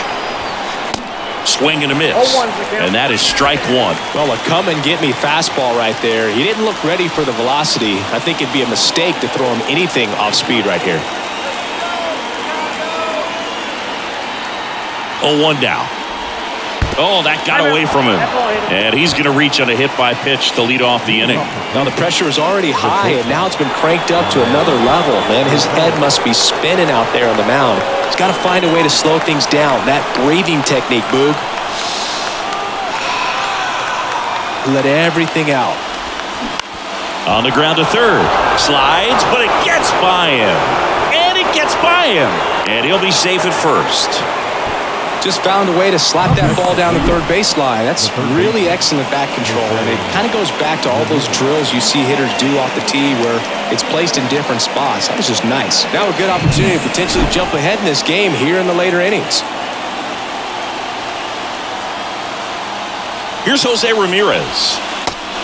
Speaker 1: Swing and a miss. And that is strike one.
Speaker 2: Well, a come and get me fastball right there. He didn't look ready for the velocity. I think it'd be a mistake to throw him anything off speed right here.
Speaker 1: 0-1 down. Oh, that got away from him. And he's going to reach on a hit by pitch to lead off the inning.
Speaker 2: Now the pressure is already high, and now it's been cranked up to another level. Man, his head must be spinning out there on the mound. He's got to find a way to slow things down. That breathing technique, Boog. Let everything out.
Speaker 1: On the ground to third. Slides, but it gets by him. And it gets by him. And he'll be safe at first.
Speaker 5: Just found a way to slap that ball down the third baseline. That's really excellent bat control, and it kind of goes back to all those drills you see hitters do off the tee where it's placed in different spots. That was just nice. Now a good opportunity to potentially jump ahead in this game here in the later innings.
Speaker 1: Here's Jose Ramirez.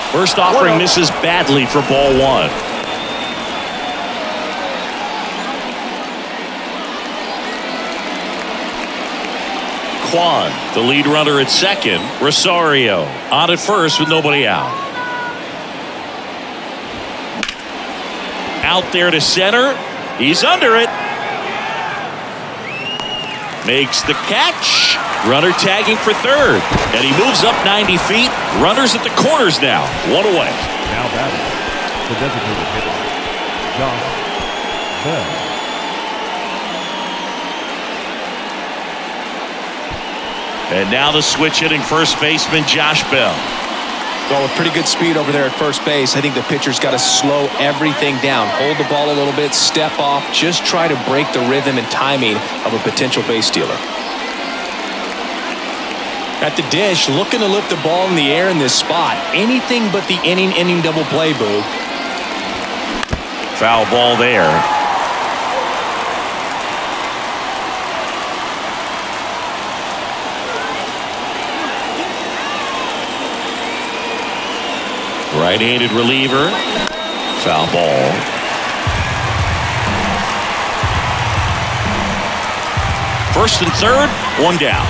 Speaker 1: First offering misses badly for ball one. Kwan, the lead runner at second. Rosario on at first with nobody out. Out there to center. He's under it. Makes the catch. Runner tagging for third. And he moves up 90 feet. Runners at the corners now. One away.
Speaker 3: Now batting, the designated hitter, Josh Bell.
Speaker 1: And now the switch hitting first baseman Josh Bell.
Speaker 5: Well, with pretty good speed over there at first base, I think the pitcher's got to slow everything down. Hold the ball a little bit, step off, just try to break the rhythm and timing of a potential base stealer. At the dish, looking to lift the ball in the air in this spot. Anything but the inning double play, Boo.
Speaker 1: Foul ball there. Right-handed reliever. Foul ball. First and third, one down.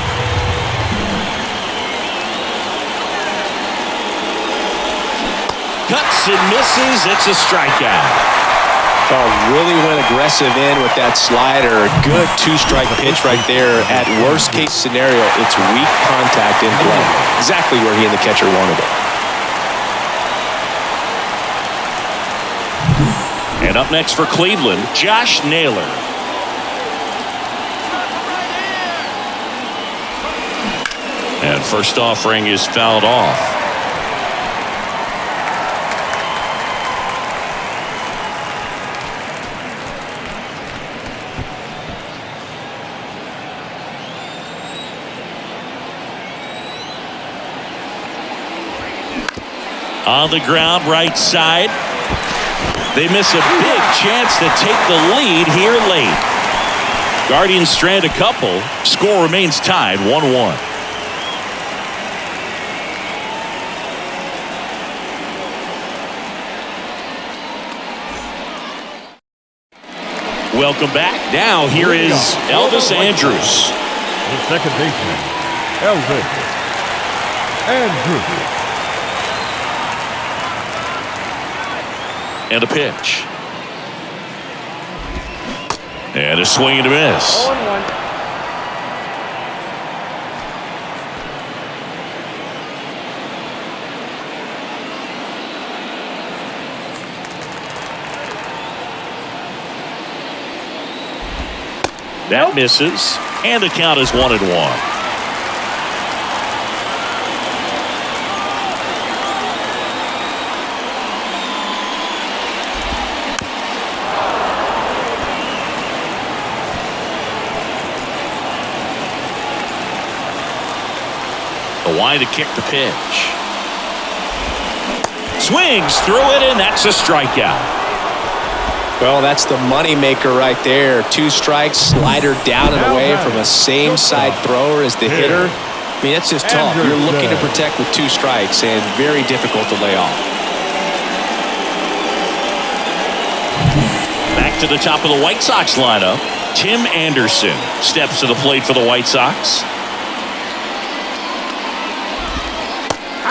Speaker 1: Cuts and misses. It's a strikeout.
Speaker 2: Oh, really went aggressive in with that slider. Good two-strike pitch right there. At worst-case scenario, it's weak contact in play. Exactly where he and the catcher wanted it.
Speaker 1: And And up next for Cleveland, Josh Naylor. And first offering is fouled off. On the ground, right side. They miss a big chance to take the lead here late. Guardians strand a couple. Score remains tied 1-1. Welcome back. Now here is Elvis Andrus.
Speaker 3: The second baseman, Elvis Andrus.
Speaker 1: And a pitch. And a swing and a miss.
Speaker 6: 0-1.
Speaker 1: That misses. And the count is 1-1. Wide to kick the pitch. Swings through it, and that's a strikeout.
Speaker 5: Well, that's the moneymaker right there. 2 strikes, slider down and away from a same-side thrower as the hitter. I mean, that's just tough. You're looking to protect with 2 strikes, and very difficult to lay off.
Speaker 1: Back to the top of the White Sox lineup. Tim Anderson steps to the plate for the White Sox.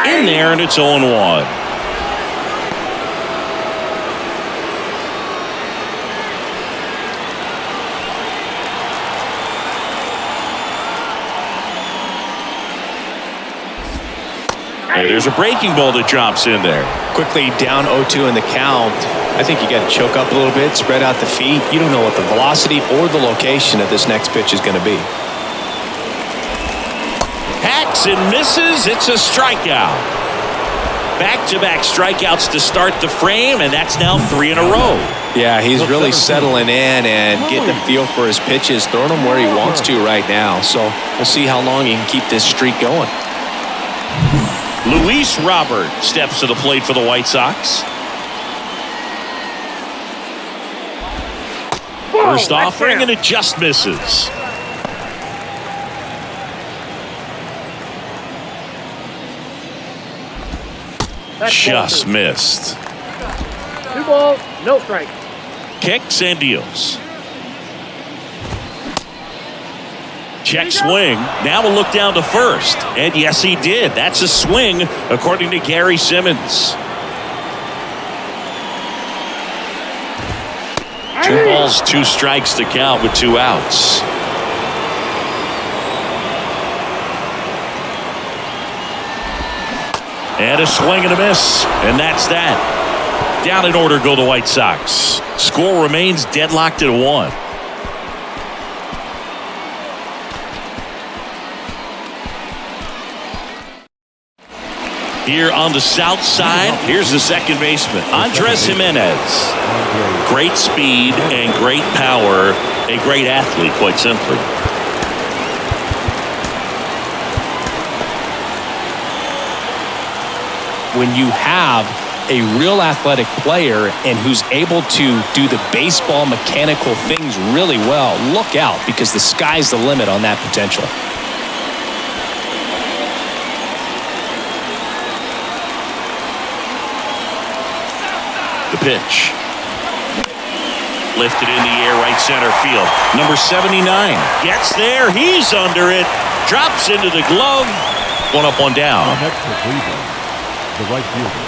Speaker 1: In there, and it's 0-1. And there's a breaking ball that drops in there.
Speaker 5: Quickly down 0-2 in the count. I think you got to choke up a little bit, spread out the feet. You don't know what the velocity or the location of this next pitch is going to be.
Speaker 1: Hacks and misses. It's a strikeout. Back-to-back strikeouts to start the frame, and that's now 3 in a row.
Speaker 5: Yeah, he's really settling in and getting a feel for his pitches, throwing them where he wants to right now. So we'll see how long he can keep this streak going.
Speaker 1: Luis Robert steps to the plate for the White Sox. First offering, and it just misses. Just missed.
Speaker 6: 2 balls, no strike.
Speaker 1: Kicks and deals. Check swing. Now we'll look down to first. And yes, he did. That's a swing, according to Gary Simmons. 2 balls, 2 strikes to count with 2 outs. And a swing and a miss. And that's that. Down in order go the White Sox. Score remains deadlocked at 1. Here on the south side, here's the second baseman, Andres Jimenez. Great speed and great power. A great athlete, quite simply.
Speaker 5: When you have a real athletic player and who's able to do the baseball mechanical things really well, look out, because the sky's the limit on that potential.
Speaker 1: The pitch. Lifted in the air, right center field. Number 79 gets there. He's under it. Drops into the glove. 1 up, 1 down.
Speaker 3: Next for Cleveland, the right fielder,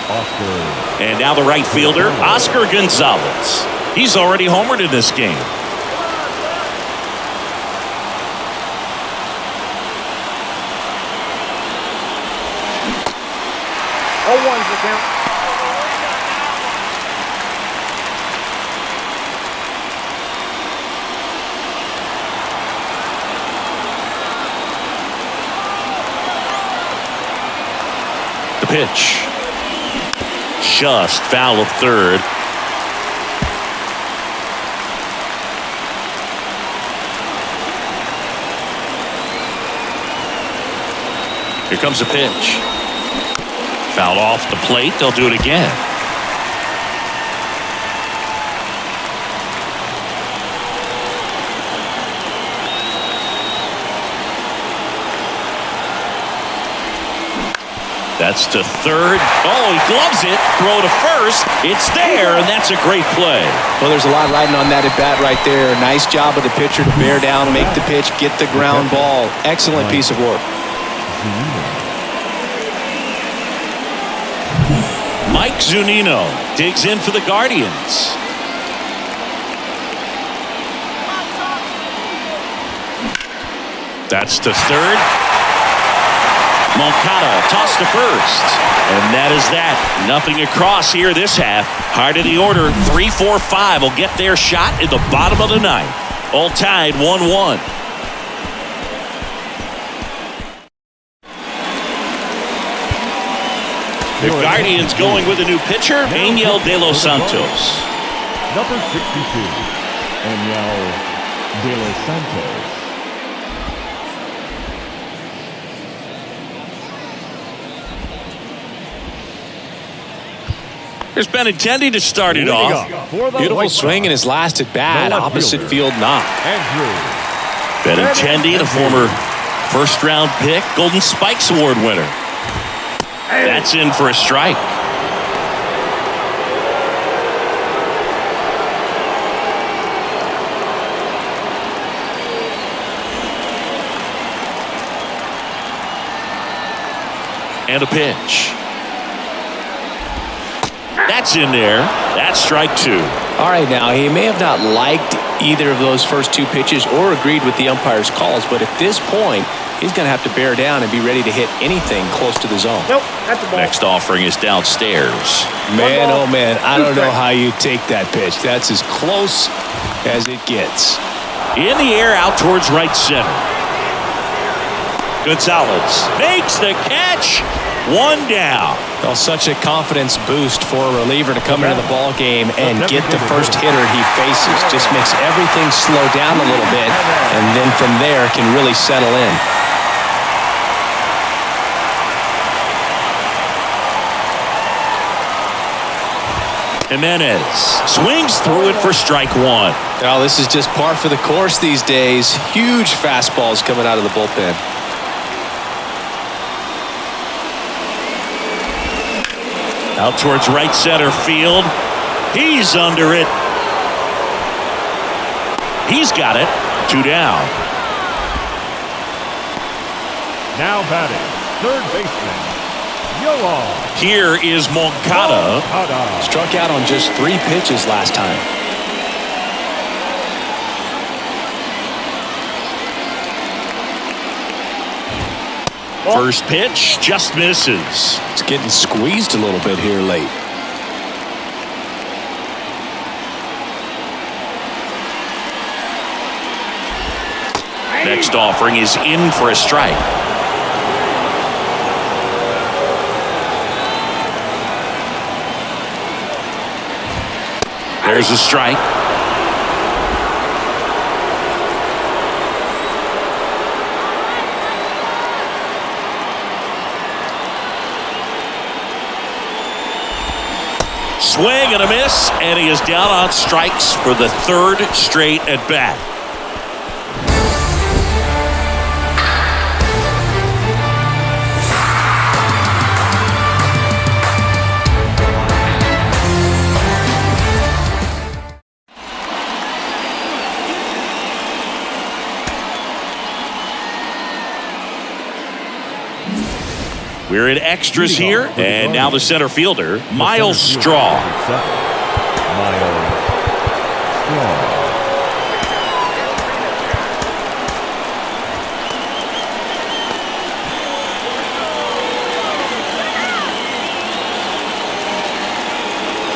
Speaker 3: Oscar.
Speaker 1: And now the right fielder, Oscar Gonzalez. He's already homered in this game.
Speaker 6: Oh, 1's the count.
Speaker 1: pitch. Just foul of third. Here comes a pitch. Foul off the plate. They'll do it again. That's to third. Oh, he gloves it. Throw to first. It's there, and that's a great play.
Speaker 5: Well, there's a lot riding on that at bat right there. Nice job of the pitcher to bear down, make the pitch, get the ground ball. Excellent piece of work.
Speaker 1: Mike Zunino digs in for the Guardians. That's to third. Moncada tossed to first. And that is that. Nothing across here this half. Heart of the order, 3-4-5 will get their shot in the bottom of the ninth. All tied 1-1. The Guardians going with a new pitcher, Angel De Los Santos.
Speaker 3: Number 62, Angel De Los Santos.
Speaker 1: Here's Benintendi to start it off.
Speaker 5: Beautiful swing in his last at bat. Opposite field knock.
Speaker 1: Benintendi, the former first-round pick, Golden Spikes Award winner. That's in for a strike. And a pitch. That's in there. That's strike two.
Speaker 5: All right, now, he may have not liked either of those first two pitches or agreed with the umpire's calls, but at this point, he's going to have to bear down and be ready to hit anything close to the zone.
Speaker 6: Nope, that's the ball.
Speaker 1: Next offering is downstairs.
Speaker 5: Man, oh man, I don't know how you take that pitch. That's as close as it gets.
Speaker 1: In the air, out towards right center. Gonzalez makes the catch. One down.
Speaker 5: Well, such a confidence boost for a reliever to come into the ball game and get the first hitter he faces. Just makes everything slow down a little bit, and then from there can really settle in.
Speaker 1: Jimenez swings through it for strike one.
Speaker 5: Well, this is just par for the course these days. Huge fastballs coming out of the bullpen.
Speaker 1: Out towards right center field. He's under it. He's got it. Two down.
Speaker 3: Now batting, third baseman, Yoan.
Speaker 1: Here is Moncada.
Speaker 5: Struck out on just 3 pitches last time.
Speaker 1: First pitch just misses.
Speaker 5: It's getting squeezed a little bit here late.
Speaker 1: Next offering is in for a strike. There's a strike. Swing and a miss, and he is down on strikes for the third straight at bat. We're in extras here, and now the center fielder, Miles Straw.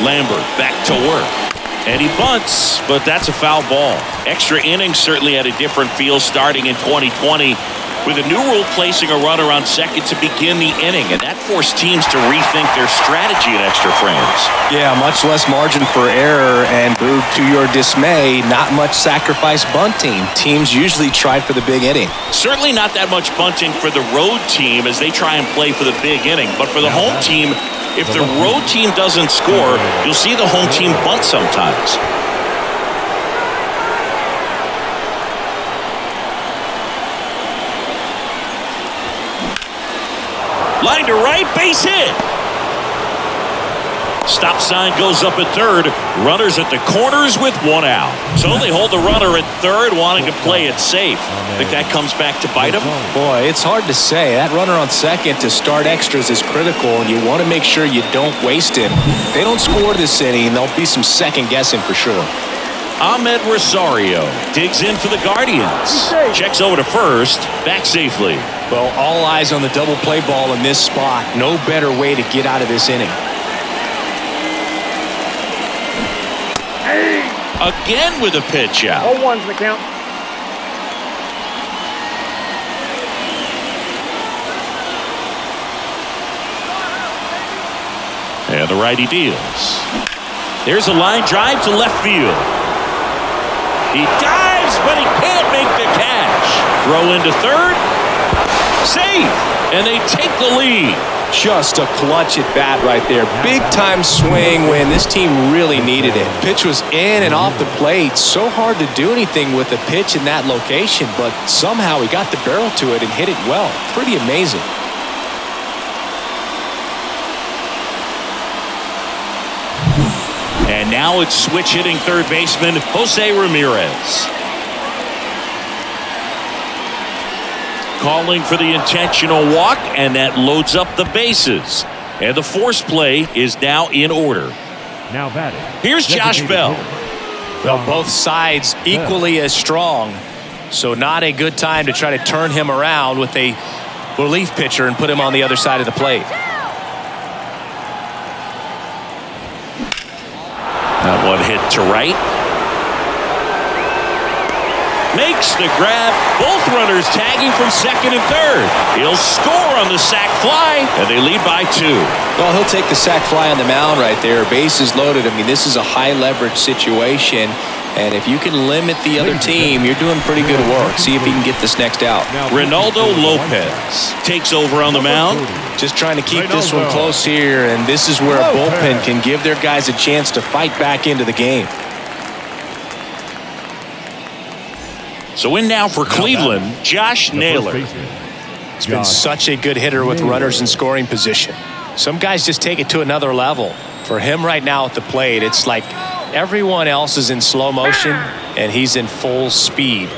Speaker 1: Lambert back to work. And he bunts, but that's a foul ball. Extra innings certainly had a different feel starting in 2020. with a new rule placing a runner on second to begin the inning, and that forced teams to rethink their strategy in extra frames.
Speaker 5: Yeah, much less margin for error, and Boo, to your dismay, not much sacrifice bunting. Teams usually try for the big inning.
Speaker 1: Certainly not that much bunting for the road team as they try and play for the big inning, but for the home team, if the road team doesn't score, you'll see the home team bunt sometimes. Line to right, base hit. Stop sign goes up at third. Runners at the corners with one out. So they hold the runner at third, wanting to play it safe. Think that comes back to bite them?
Speaker 5: Boy, it's hard to say. That runner on second to start extras is critical, and you want to make sure you don't waste him. If they don't score this inning, there'll be some second guessing for sure.
Speaker 1: Ahmed Rosario digs in for the Guardians. Checks over to first, back safely.
Speaker 5: Well, all eyes on the double play ball in this spot. No better way to get out of this inning.
Speaker 1: Again with a pitch out.
Speaker 6: 0-1's the count.
Speaker 1: And the righty deals. There's a line drive to left field. He dives, but he can't make the catch. Throw into third. Safe. And they take the lead.
Speaker 5: Just a clutch at bat right there. Big time swing when this team really needed it. Pitch was in and off the plate. So hard to do anything with a pitch in that location, but somehow he got the barrel to it and hit it well. Pretty amazing.
Speaker 1: And now it's switch hitting third baseman Jose Ramirez. Calling for the intentional walk, and that loads up the bases. And the force play is now in order.
Speaker 3: Now batting.
Speaker 1: Here's Josh Bell.
Speaker 5: Well, both sides equally as strong, so not a good time to try to turn him around with a relief pitcher and put him on the other side of the plate.
Speaker 1: That one hit to right. Makes the grab. Both runners tagging from second and third. He'll score on the sac fly, and they lead by 2.
Speaker 5: Well, he'll take the sac fly on the mound right there. Bases loaded. I mean, this is a high leverage situation, and if you can limit the other team, you're doing pretty good work. See if he can get this next out.
Speaker 1: Ronaldo Lopez takes over on the mound.
Speaker 5: Just trying to keep this one close here, and this is where a bullpen can give their guys a chance to fight back into the game.
Speaker 1: So in now for Cleveland, Josh Naylor.
Speaker 5: He's been such a good hitter with runners in scoring position. Some guys just take it to another level. For him right now at the plate, it's like everyone else is in slow motion and he's in full speed.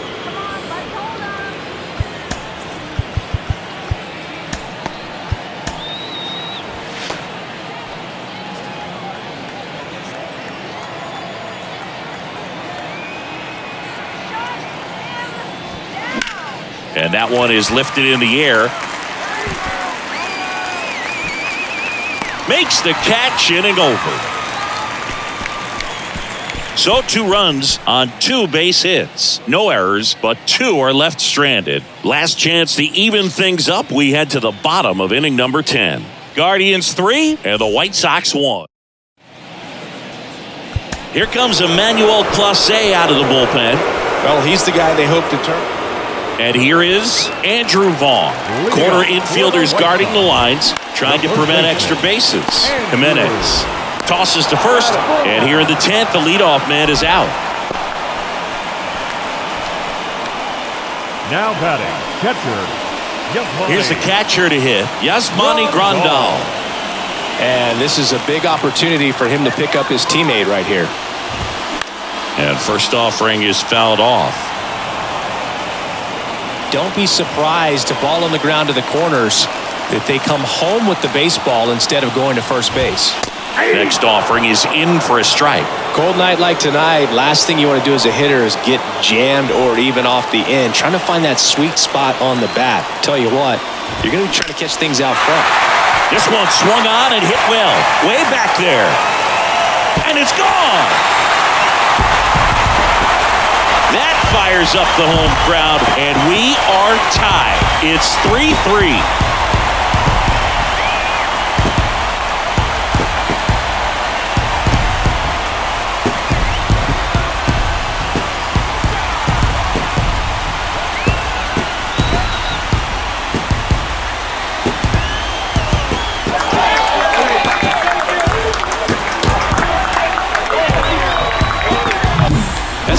Speaker 1: And that one is lifted in the air. Makes the catch, inning over. So 2 runs on 2 base hits. No errors, but 2 are left stranded. Last chance to even things up. We head to the bottom of inning number 10. Guardians 3 and the White Sox 1. Here comes Emmanuel Clase out of the bullpen.
Speaker 5: Well, he's the guy they hope to turn.
Speaker 1: And here is Andrew Vaughn. Corner infielders guarding the lines, trying to prevent extra bases. Jimenez tosses to first, and here in the 10th, the leadoff man is out.
Speaker 3: Now batting, catcher.
Speaker 1: Here's the catcher to hit, Yasmani Grandal.
Speaker 5: And this is a big opportunity for him to pick up his teammate right here.
Speaker 1: And first offering is fouled off.
Speaker 5: Don't be surprised to ball on the ground to the corners if they come home with the baseball instead of going to first base.
Speaker 1: Next offering is in for a strike.
Speaker 5: Cold night like tonight, last thing you want to do as a hitter is get jammed or even off the end. Trying to find that sweet spot on the bat. Tell you what, you're going to be trying to catch things out front.
Speaker 1: This one swung on and hit well. Way back there. And it's gone. That fires up the home crowd, and we are tied. It's 3-3.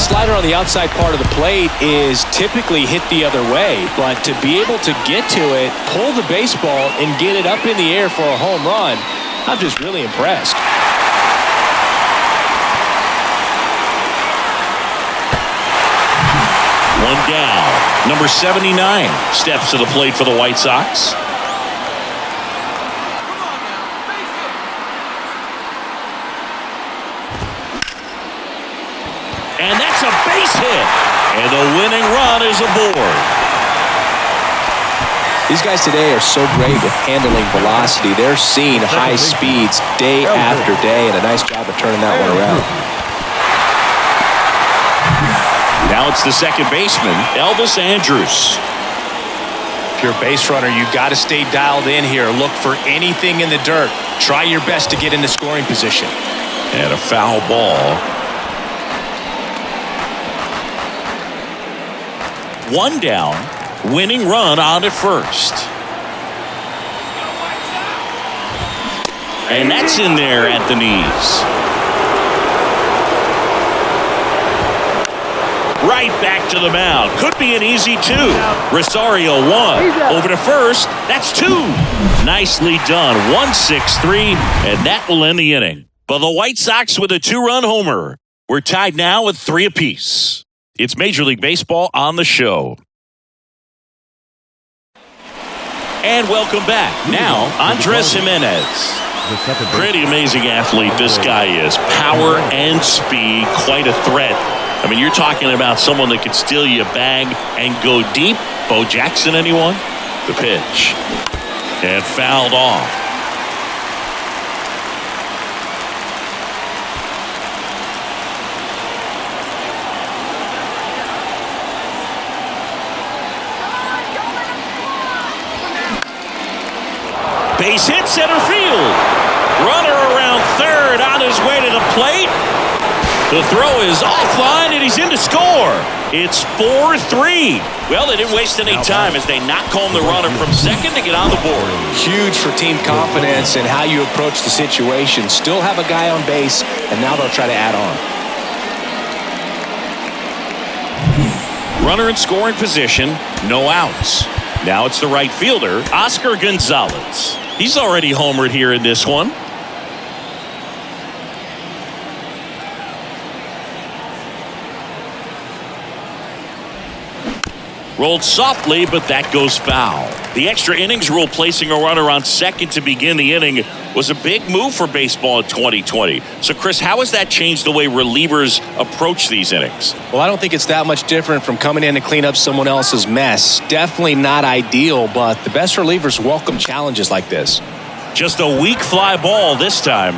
Speaker 2: Slider on the outside part of the plate is typically hit the other way, but to be able to get to it, pull the baseball, and get it up in the air for a home run, I'm just really impressed.
Speaker 1: One down. Number 79 steps to the plate for the White Sox. And that's a base hit. And the winning run is aboard.
Speaker 5: These guys today are so great with handling velocity. They're seeing high speeds day after day, and a nice job of turning that one around.
Speaker 1: Now it's the second baseman, Elvis Andrus.
Speaker 2: If you're a base runner, you've got to stay dialed in here. Look for anything in the dirt. Try your best to get into scoring position.
Speaker 1: And a foul ball. One down, winning run on at first. And that's in there at the knees. Right back to the mound. Could be an easy two. Rosario one. Over to first. That's two. Nicely done. 1-6-3, and that will end the inning. But the White Sox with a two-run homer. We're tied now with 3 apiece. It's Major League Baseball on the show. And welcome back. Now, Andres Jimenez. Pretty amazing athlete this guy is. Power and speed, quite a threat. I mean, you're talking about someone that could steal you a bag and go deep. Bo Jackson, anyone? The pitch. And fouled off. Base hit center field. Runner around third on his way to the plate. The throw is offline and he's in to score. It's 4-3. Well, they didn't waste any time as they knock home the runner from second to get on the board.
Speaker 5: Huge for team confidence and how you approach the situation. Still have a guy on base, and now they'll try to add on.
Speaker 1: Runner in scoring position, no outs. Now it's the right fielder, Oscar Gonzalez. He's already homered here in this one. Rolled softly, but that goes foul. The extra innings rule placing a runner on second to begin the inning was a big move for baseball in 2020. So, Chris, how has that changed the way relievers approach these innings?
Speaker 5: Well, I don't think it's that much different from coming in to clean up someone else's mess. Definitely not ideal, but the best relievers welcome challenges like this.
Speaker 1: Just a weak fly ball this time.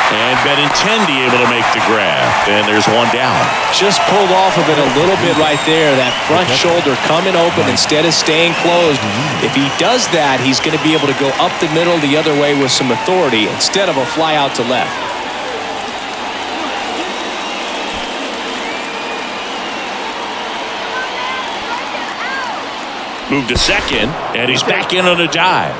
Speaker 1: And Benintendi able to make the grab. And there's one down.
Speaker 5: Just pulled off of it a little bit right there. That front shoulder coming open instead of staying closed. If he does that, he's going to be able to go up the middle the other way with some authority instead of a fly out to left.
Speaker 1: Moved to second, and he's back in on a dive.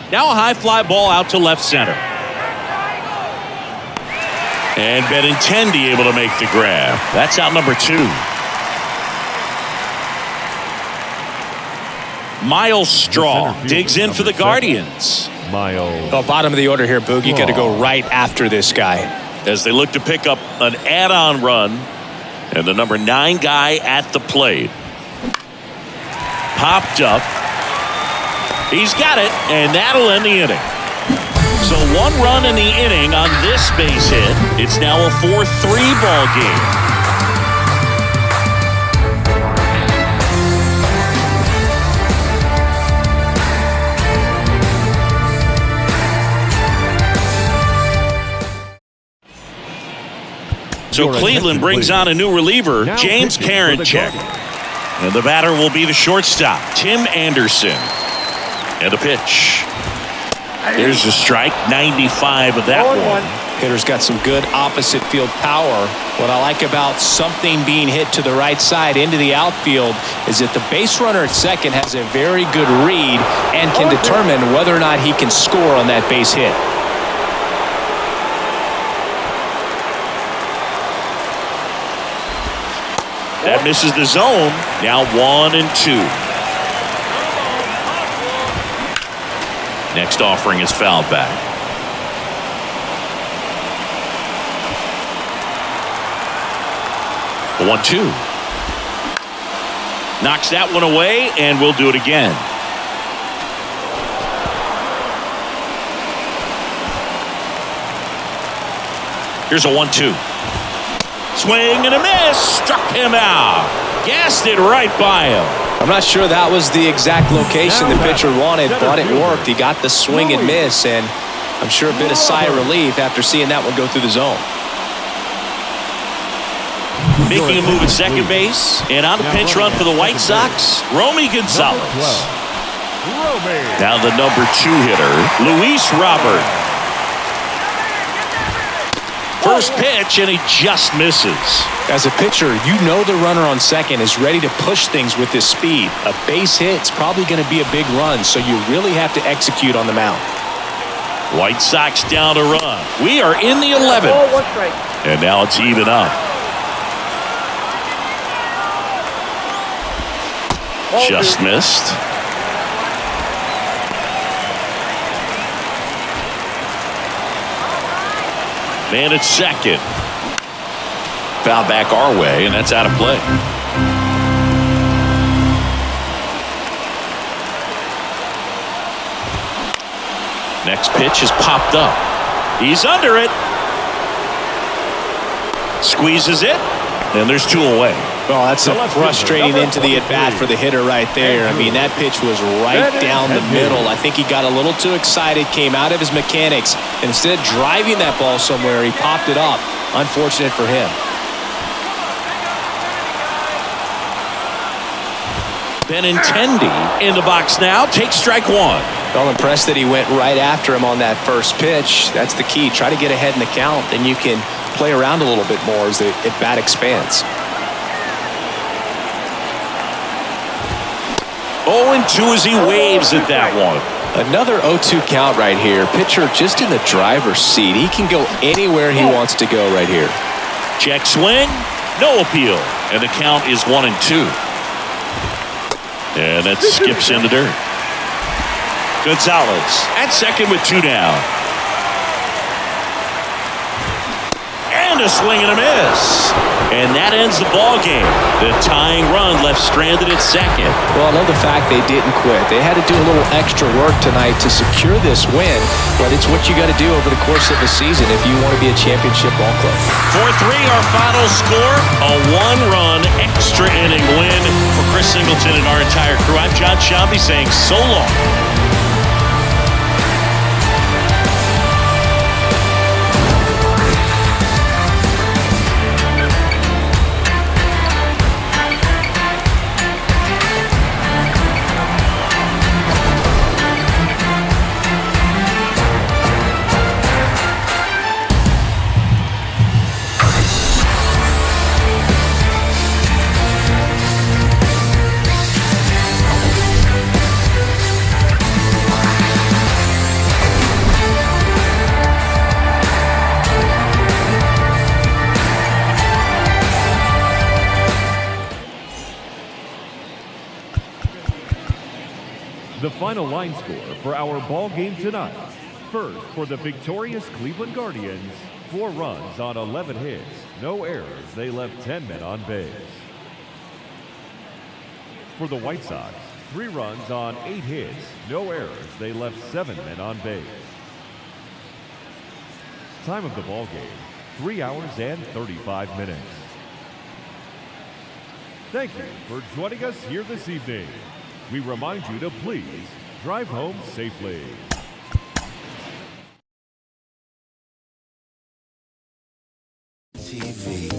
Speaker 1: Now a high fly ball out to left center. And Benintendi able to make the grab. That's out number 2. Miles Straw digs in for the Guardians.
Speaker 3: Miles.
Speaker 2: Oh, bottom of the order here, Boog. You got to go right after this guy.
Speaker 1: As they look to pick up an add-on run. And the number 9 guy at the plate. Popped up. He's got it, and that'll end the inning. So 1 run in the inning on this base hit. It's now a 4-3 ball game. So Cleveland brings on a new reliever, James Karinchak. And the batter will be the shortstop, Tim Anderson. And the pitch. Here's the strike, 95 of that one.
Speaker 2: Hitter's got some good opposite field power. What I like about something being hit to the right side into the outfield is that the base runner at second has a very good read and can determine whether or not he can score on that base hit.
Speaker 1: That misses the zone. Now 1-2. Next offering is fouled back. The 1-2. Knocks that one away, and we'll do it again. Here's a 1-2. Swing and a miss. Struck him out. Gassed it right by him.
Speaker 2: I'm not sure that was the exact location the pitcher wanted, but it worked. He got the swing and miss, and I'm sure a bit of sigh of relief after seeing that one go through the zone.
Speaker 1: Making a move at second base, and on the pinch run for the White Sox, Romy Gonzalez. Now the number 2 hitter, Luis Robert. First pitch, and he just misses.
Speaker 2: As a pitcher, you know the runner on second is ready to push things with his speed. A base hit's probably going to be a big run, so you really have to execute on the mound.
Speaker 1: White Sox down a run. We are in the 11th. And now it's even up. Just missed. Man at second. Foul back our way, and that's out of play. Next pitch is popped up. He's under it. Squeezes it, and there's 2 away.
Speaker 2: Well, that's a frustrating into the at-bat for the hitter right there. I mean, that pitch was right down the middle. I think he got a little too excited, came out of his mechanics, and instead of driving that ball somewhere, he popped it up. Unfortunate for him.
Speaker 1: Benintendi in the box now. Takes strike 1.
Speaker 2: Well, impressed that he went right after him on that first pitch. That's the key. Try to get ahead in the count, then you can play around a little bit more as the at-bat expands.
Speaker 1: 0-2 as he waves at that one.
Speaker 2: Another 0-2 count right here. Pitcher just in the driver's seat. He can go anywhere he wants to go right here.
Speaker 1: Check swing. No appeal. And the count is 1-2. And that skips in the dirt. Gonzalez at second with 2 down. And a swing and a miss. And that ends the ball game. The tying run left stranded at second.
Speaker 2: Well, I love the fact they didn't quit. They had to do a little extra work tonight to secure this win, but it's what you got to do over the course of a season if you want to be a championship ball club.
Speaker 1: 4-3 our final score. A 1-run extra inning win for Chris Singleton and our entire crew. I'm John Shambi saying so long.
Speaker 3: The final line score for our ball game tonight. First, for the victorious Cleveland Guardians, 4 runs on 11 hits, no errors. They left 10 men on base. For the White Sox, 3 runs on 8 hits, no errors. They left 7 men on base. Time of the ball game, 3 hours and 35 minutes. Thank you for joining us here this evening. We remind you to please drive home safely.
Speaker 7: TV. me.